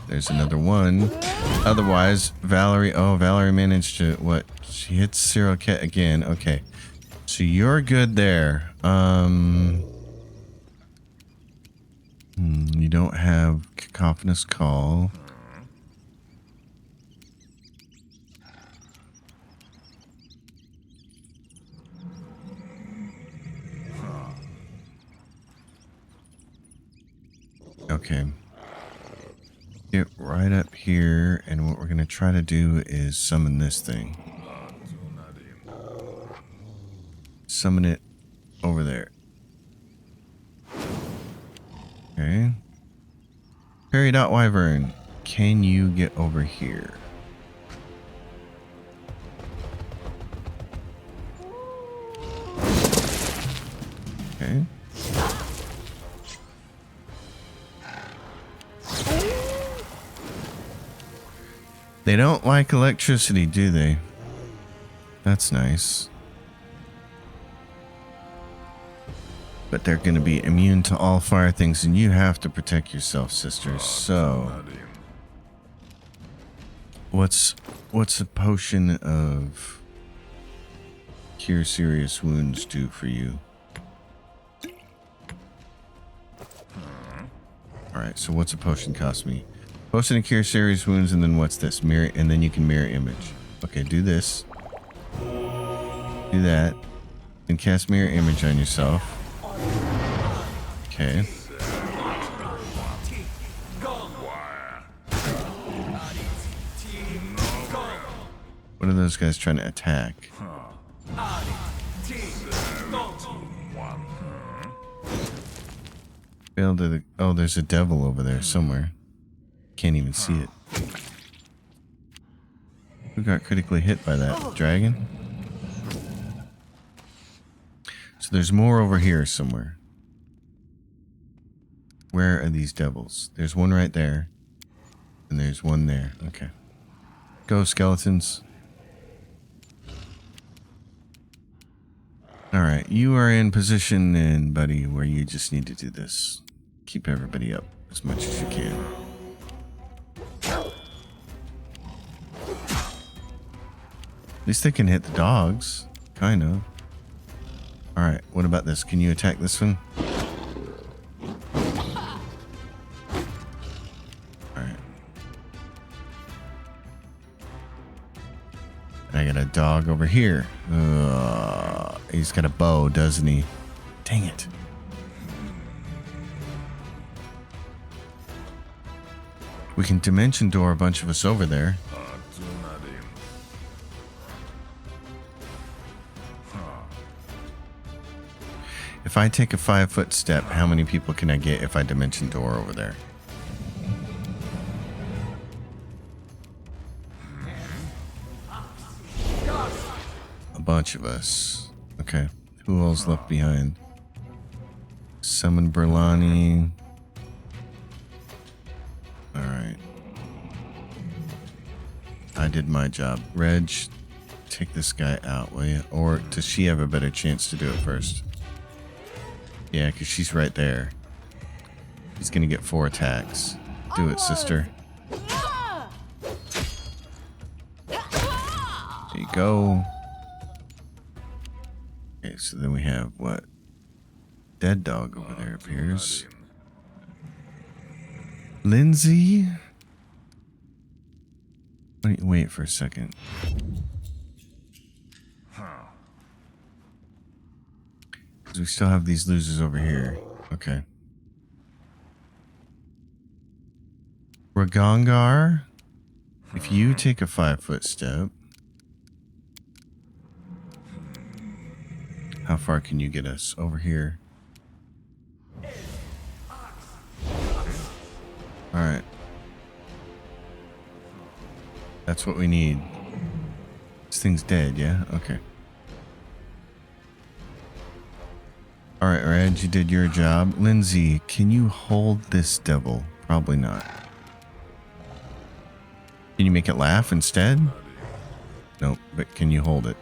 There's another one. Otherwise, Valerie... Oh, Valerie managed to... What? She hits Siroket again. Okay. So you're good there. You don't have Cacophonous Call. Okay. Get right up here, and what we're going to try to do is summon this thing. Summon it over there. Okay. Peridot Wyvern, can you get over here? Okay. They don't like electricity, do they? That's nice. But they're going to be immune to all fire things, and you have to protect yourself, sisters. So, what's a potion of cure serious wounds do for you? All right. So, what's a potion cost me? Potion to cure serious wounds, and then what's this? Mirror, and then you can mirror image. Okay, do this. Do that, and cast mirror image on yourself. Okay. What are those guys trying to attack? Failed to the... Oh, there's a devil over there somewhere. Can't even see it. Who got critically hit by that? Dragon? So there's more over here somewhere. Where are these devils? There's one right there. And there's one there. Okay. Go, skeletons. Alright, you are in position then, buddy, where you just need to do this. Keep everybody up as much as you can. At least they can hit the dogs. Kind of. Alright, what about this? Can you attack this one? Alright. I got a dog over here. He's got a bow, doesn't he? Dang it. We can dimension door a bunch of us over there. If I take a 5-foot step, how many people can I get if I dimension door over there? A bunch of us. Okay. Who else left behind? Summon Berlani. Alright. I did my job. Reg, take this guy out, will you? Or does she have a better chance to do it first? Yeah, because she's right there. He's going to get 4 attacks. Do it, sister. There you go. Okay, so then we have what? Dead dog over there appears. Lindsay? Wait for a second. Because we still have these losers over here. Okay. Ragongar, if you take a 5-foot step, how far can you get us? Over here. Alright. That's what we need. This thing's dead, yeah? Okay. Alright, Reg, you did your job. Lindsay, can you hold this devil? Probably not. Can you make it laugh instead? Nope, but can you hold it?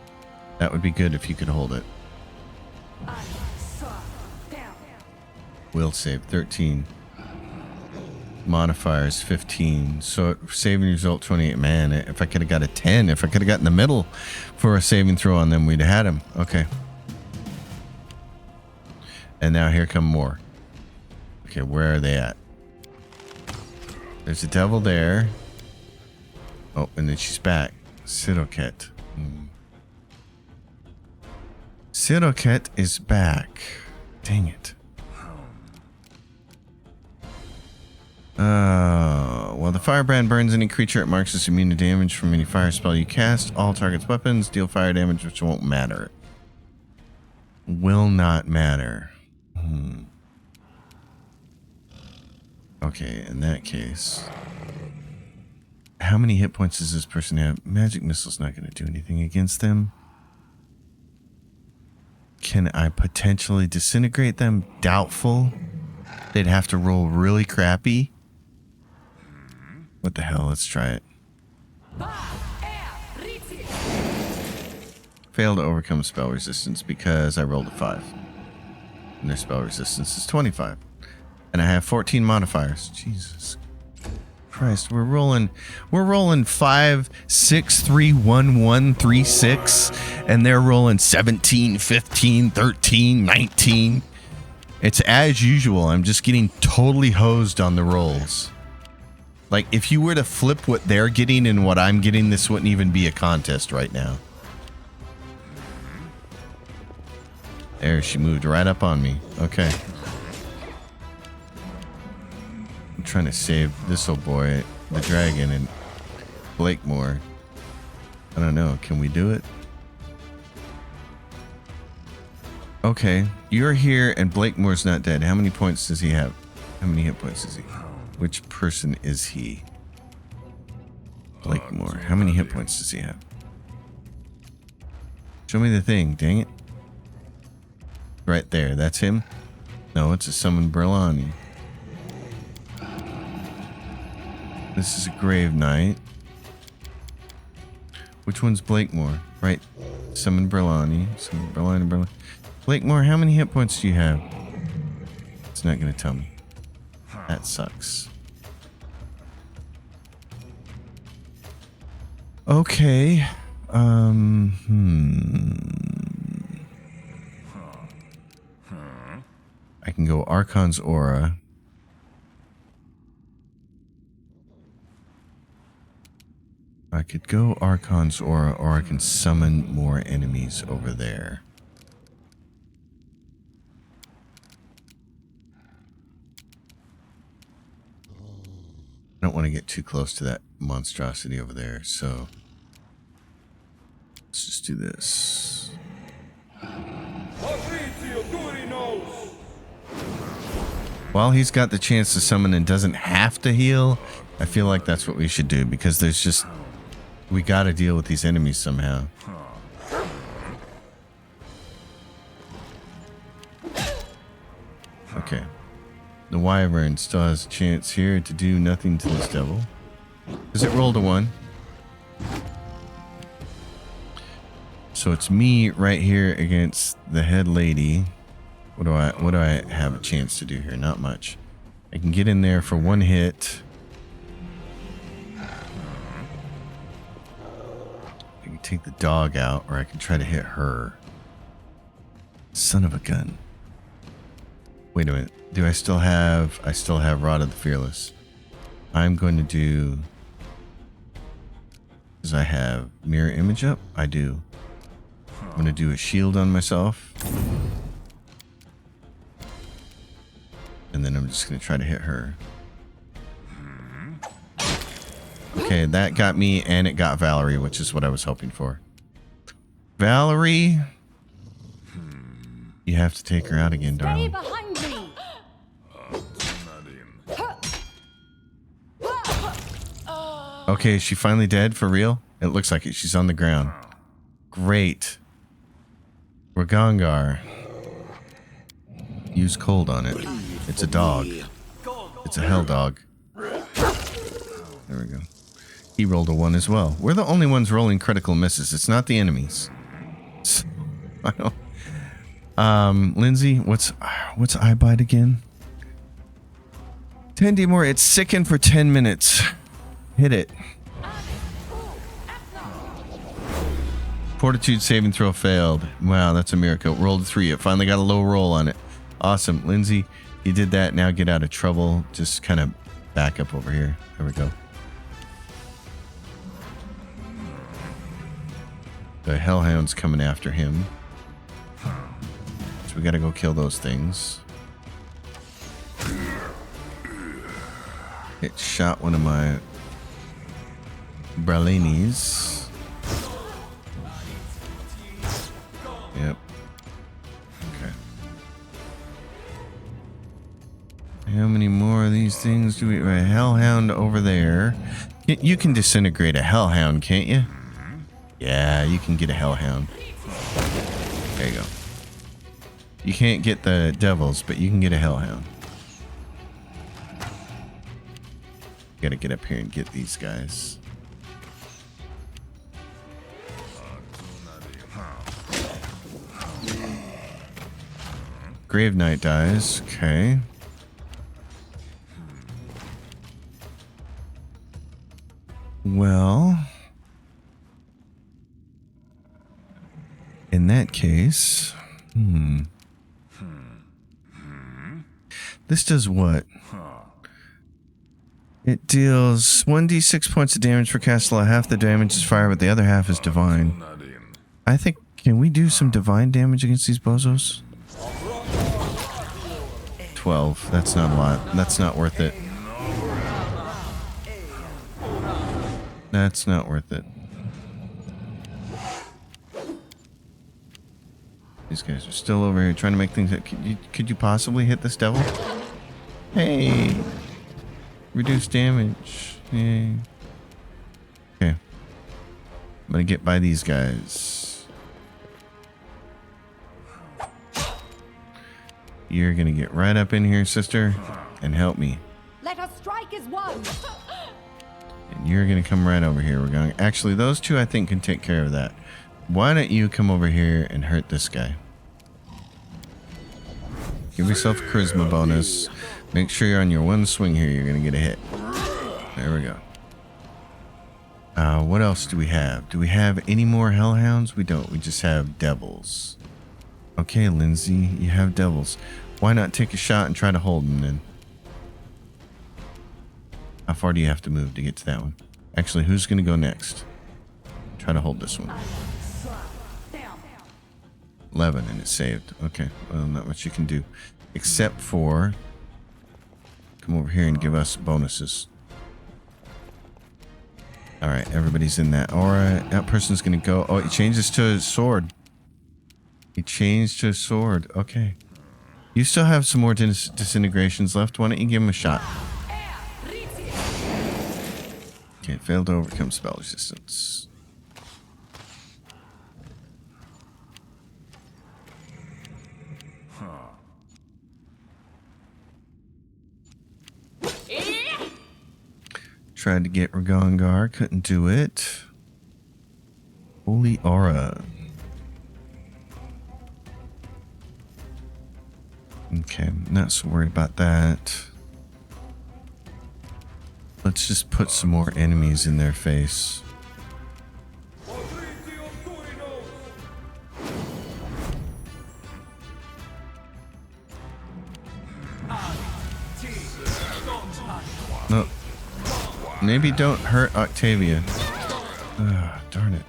That would be good if you could hold it. Will save 13. Modifiers 15. So saving result 28. Man, if I could have got a 10, if I could have got in the middle for a saving throw on them, we'd have had him. Okay. And now here come more. Okay, where are they at? There's a devil there. Oh, and then she's back. Siroket. Siroket is back. Dang it. Well, the firebrand burns any creature it marks as immune to damage from any fire spell you cast. All targets' weapons deal fire damage, which won't matter. Will not matter. Okay, in that case, how many hit points does this person have? Magic missile's not going to do anything against them. Can I potentially disintegrate them? Doubtful. They'd have to roll really crappy. What the hell? Let's try it. Failed to overcome spell resistance because I rolled a 5. And their spell resistance is 25. And I have 14 modifiers. Jesus Christ, we're rolling 5, 6, 3, 1, 1, 3, 6, and they're rolling 17, 15, 13, 19. It's as usual. I'm just getting totally hosed on the rolls. Like, if you were to flip what they're getting and what I'm getting, this wouldn't even be a contest right now. There, she moved right up on me. Okay. I'm trying to save this old boy, the dragon, and Blakemoor. I don't know. Can we do it? Okay. You're here and Blakemoor's not dead. How many points does he have? How many hit points does he have? Which person is he? Blakemoor. How many hit points does he have? Show me the thing, dang it. Right there, that's him? No, it's a summoned Berlani. This is a Grave Knight. Which one's Blakemoor? Right, summoned Berlani. Summoned Berlani. Blakemoor, how many hit points do you have? It's not going to tell me. That sucks. Okay. I can go Archon's Aura. I could go Archon's Aura, or I can summon more enemies over there. I don't want to get too close to that monstrosity over there, so let's just do this. While he's got the chance to summon and doesn't have to heal, I feel like that's what we should do, because there's just, we got to deal with these enemies somehow. Okay. The Wyvern still has a chance here to do nothing to this devil, because it rolled a 1. So it's me right here against the head lady. What do I have a chance to do here? Not much. I can get in there for 1 hit. I can take the dog out, or I can try to hit her. Son of a gun. Wait a minute. Do I still have Rod of the Fearless. I'm going to do, because I have mirror image up. I do. I'm going to do a shield on myself. And then I'm just going to try to hit her. Okay, that got me, and it got Valerie, which is what I was hoping for. Valerie, you have to take her out again, Stay darling. behind me. Okay, is she finally dead for real? It looks like it. She's on the ground. Great. Ragangar. Use cold on it. It's a dog. It's a hell dog. There we go. He rolled a 1 as well. We're the only ones rolling critical misses. It's not the enemies. So, I don't. Lindsay, what's eye bite again? 10 more. It's sicken for 10 minutes. Hit it. Fortitude saving throw failed. Wow, that's a miracle. Rolled a 3. It finally got a low roll on it. Awesome. Lindsay, you did that. Now get out of trouble. Just kind of back up over here. There we go. The hellhound's coming after him. So we gotta go kill those things. It shot one of my Bralinis. Yep. Okay. How many more of these things do we... A hellhound over there. You can disintegrate a hellhound, can't you? Yeah, you can get a hellhound. There you go. You can't get the devils, but you can get a hellhound. Gotta get up here and get these guys. Grave Knight dies. Okay. Well, in that case, this does what? It deals 1d6 points of damage per cast slot. Half the damage is fire, but the other half is divine. I think, can we do some divine damage against these bozos? 12. That's not a lot. That's not worth it. That's not worth it. These guys are still over here trying to make things... Could you possibly hit this devil? Hey! Reduce damage. Yay. Okay. I'm gonna get by these guys. You're gonna get right up in here, sister, and help me. Let us strike as one. And you're gonna come right over here. We're going... Actually, those two I think can take care of that. Why don't you come over here and hurt this guy? Give yourself a charisma bonus. Make sure you're on your one swing here. You're going to get a hit. There we go. What else do we have? Do we have any more hellhounds? We don't. We just have devils. Okay, Lindsay, you have devils. Why not take a shot and try to hold them then? How far do you have to move to get to that one? Actually, who's going to go next? Try to hold this one. 11 and it's saved. Okay, well, not much you can do. Except for... Come over here and give us bonuses. Alright, everybody's in that aura. That person's going to go... Oh, he changes to a sword. He changed to a sword. Okay. You still have some more disintegrations left. Why don't you give him a shot? Okay, failed to overcome spell resistance. Tried to get Ragongar, couldn't do it. Holy aura. Okay, not so worried about that. Let's just put some more enemies in their face. No. Maybe don't hurt Octavia. Ugh, darn it.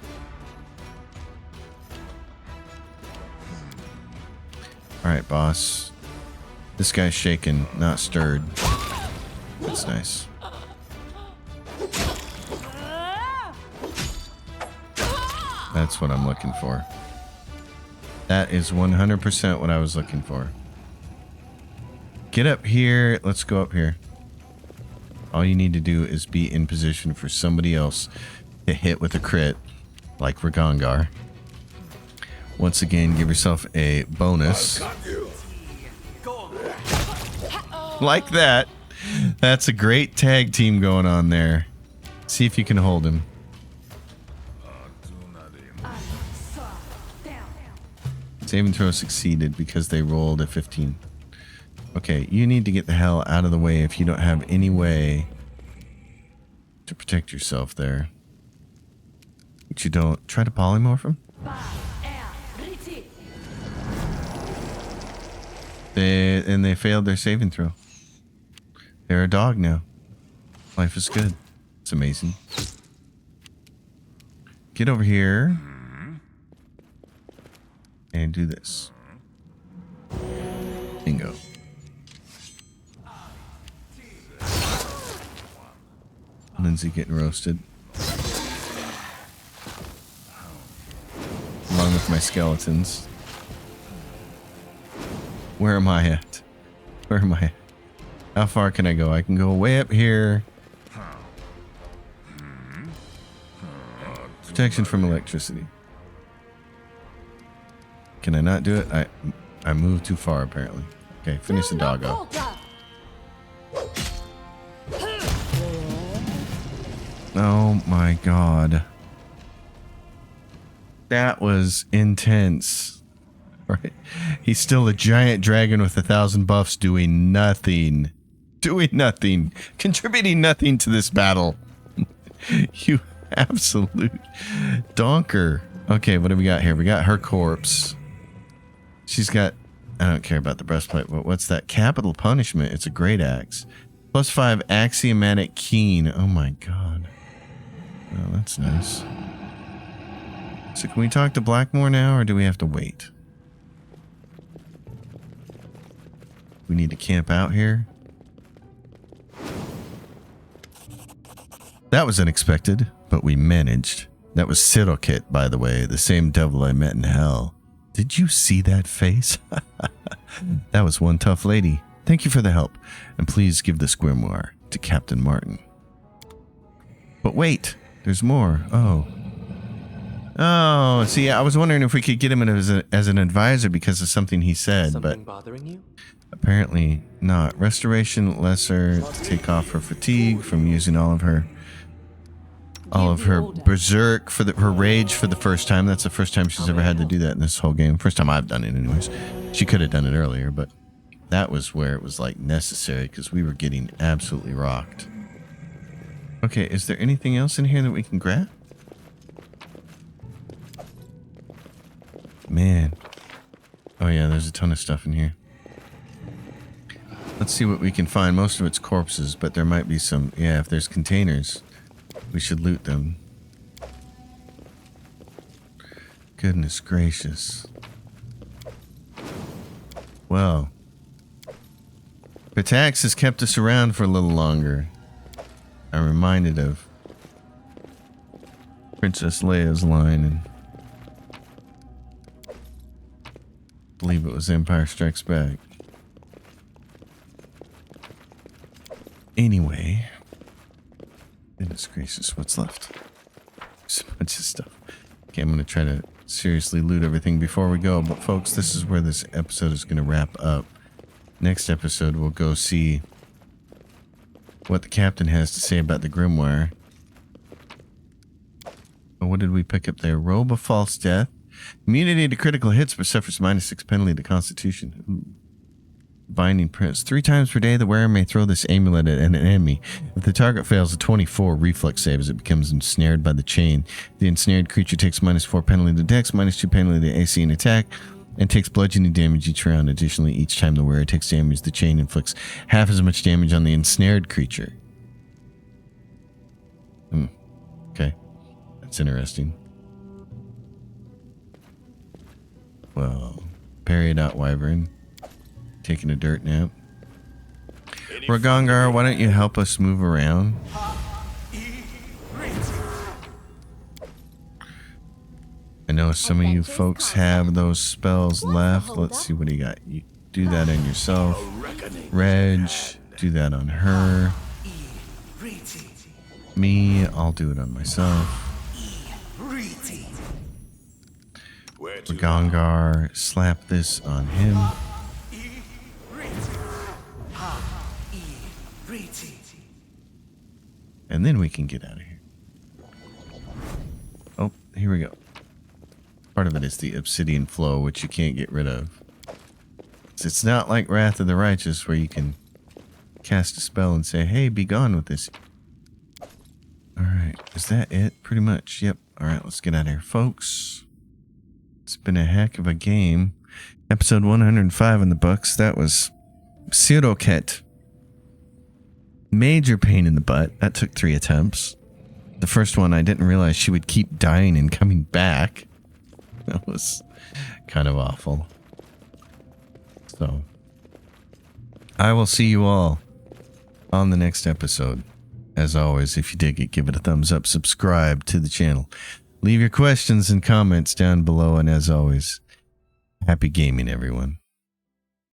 Alright, boss. This guy's shaken, not stirred. That's nice. That's what I'm looking for. That is 100% what I was looking for. Get up here. Let's go up here. All you need to do is be in position for somebody else to hit with a crit, like Ragongar. Once again, give yourself a bonus. Like that. That's a great tag team going on there. See if you can hold him. Saving throw succeeded because they rolled a 15. Okay, you need to get the hell out of the way if you don't have any way to protect yourself there. But you don't. Try to polymorph him. They failed their saving throw. They're a dog now. Life is good. It's amazing. Get over here and do this. Bingo. Lindsay getting roasted. Along with my skeletons. Where am I at? Where am I at? How far can I go? I can go way up here. Protection from electricity. Can I not do it? I moved too far apparently. Okay, finish the doggo. Oh my god. That was intense. Right? He's still a giant dragon with 1,000 buffs doing nothing. Doing nothing. Contributing nothing to this battle. You absolute donker. Okay, what do we got here? We got her corpse. She's got... I don't care about the breastplate, but what's that? Capital punishment. It's a great axe. +5 axiomatic keen. Oh my god. Oh, that's nice. So can we talk to Blakemoor now, or do we have to wait? We need to camp out here. That was unexpected, but we managed. That was Siroket, by the way, the same devil I met in hell. Did you see that face? That was one tough lady. Thank you for the help, and please give this grimoire to Captain Martin. But wait, there's more. Oh, see, I was wondering if we could get him as an advisor because of something he said, Something but bothering you? apparently not. Restoration lesser to take off her fatigue from using all of her berserk for her rage for the first time. That's the first time she's ever had to do that in this whole game. First time I've done it anyways. She could have done it earlier, but that was where it was like necessary because we were getting absolutely rocked. Okay, is there anything else in here that we can grab? Man. Oh yeah, there's a ton of stuff in here. Let's see what we can find. Most of it's corpses, but there might be some... Yeah, if there's containers, we should loot them. Goodness gracious. Well. Pitax has kept us around for a little longer. I'm reminded of Princess Leia's line, and I believe it was Empire Strikes Back. Anyway, goodness gracious, what's left? There's a bunch of stuff. Okay, I'm going to try to seriously loot everything before we go, but folks, this is where this episode is going to wrap up. Next episode, we'll go see what the captain has to say about the grimoire. What did we pick up there? Robe of False Death. Immunity to critical hits, but suffers -6 penalty to Constitution. Ooh. Binding Prince. 3 times per day, the wearer may throw this amulet at an enemy. If the target fails a 24 reflex save as it becomes ensnared by the chain, the ensnared creature takes -4 penalty to Dex, -2 penalty to AC and attack, and takes bludgeoning damage each round. Additionally, each time the wearer takes damage, the chain inflicts half as much damage on the ensnared creature. Okay. That's interesting. Well, Peridot Wyvern. Taking a dirt nap. Ragongar, why don't you help us move around? I know some of you folks have those spells left. Let's see, what do you got? You do that on yourself. Reg, do that on her. Me, I'll do it on myself. Ragongar, slap this on him. And then we can get out of here. Oh, here we go. Part of it is the obsidian flow, which you can't get rid of. It's not like Wrath of the Righteous, where you can cast a spell and say, hey, be gone with this. Alright, is that it? Pretty much, yep. Alright, let's get out of here, folks. It's been a heck of a game. Episode 105 in the books. That was Siroket. Major pain in the butt. That took 3 attempts. The first one, I didn't realize she would keep dying and coming back. That was kind of awful. So, I will see you all on the next episode. As always, if you dig it, give it a thumbs up, subscribe to the channel. Leave your questions and comments down below, and as always, happy gaming, everyone.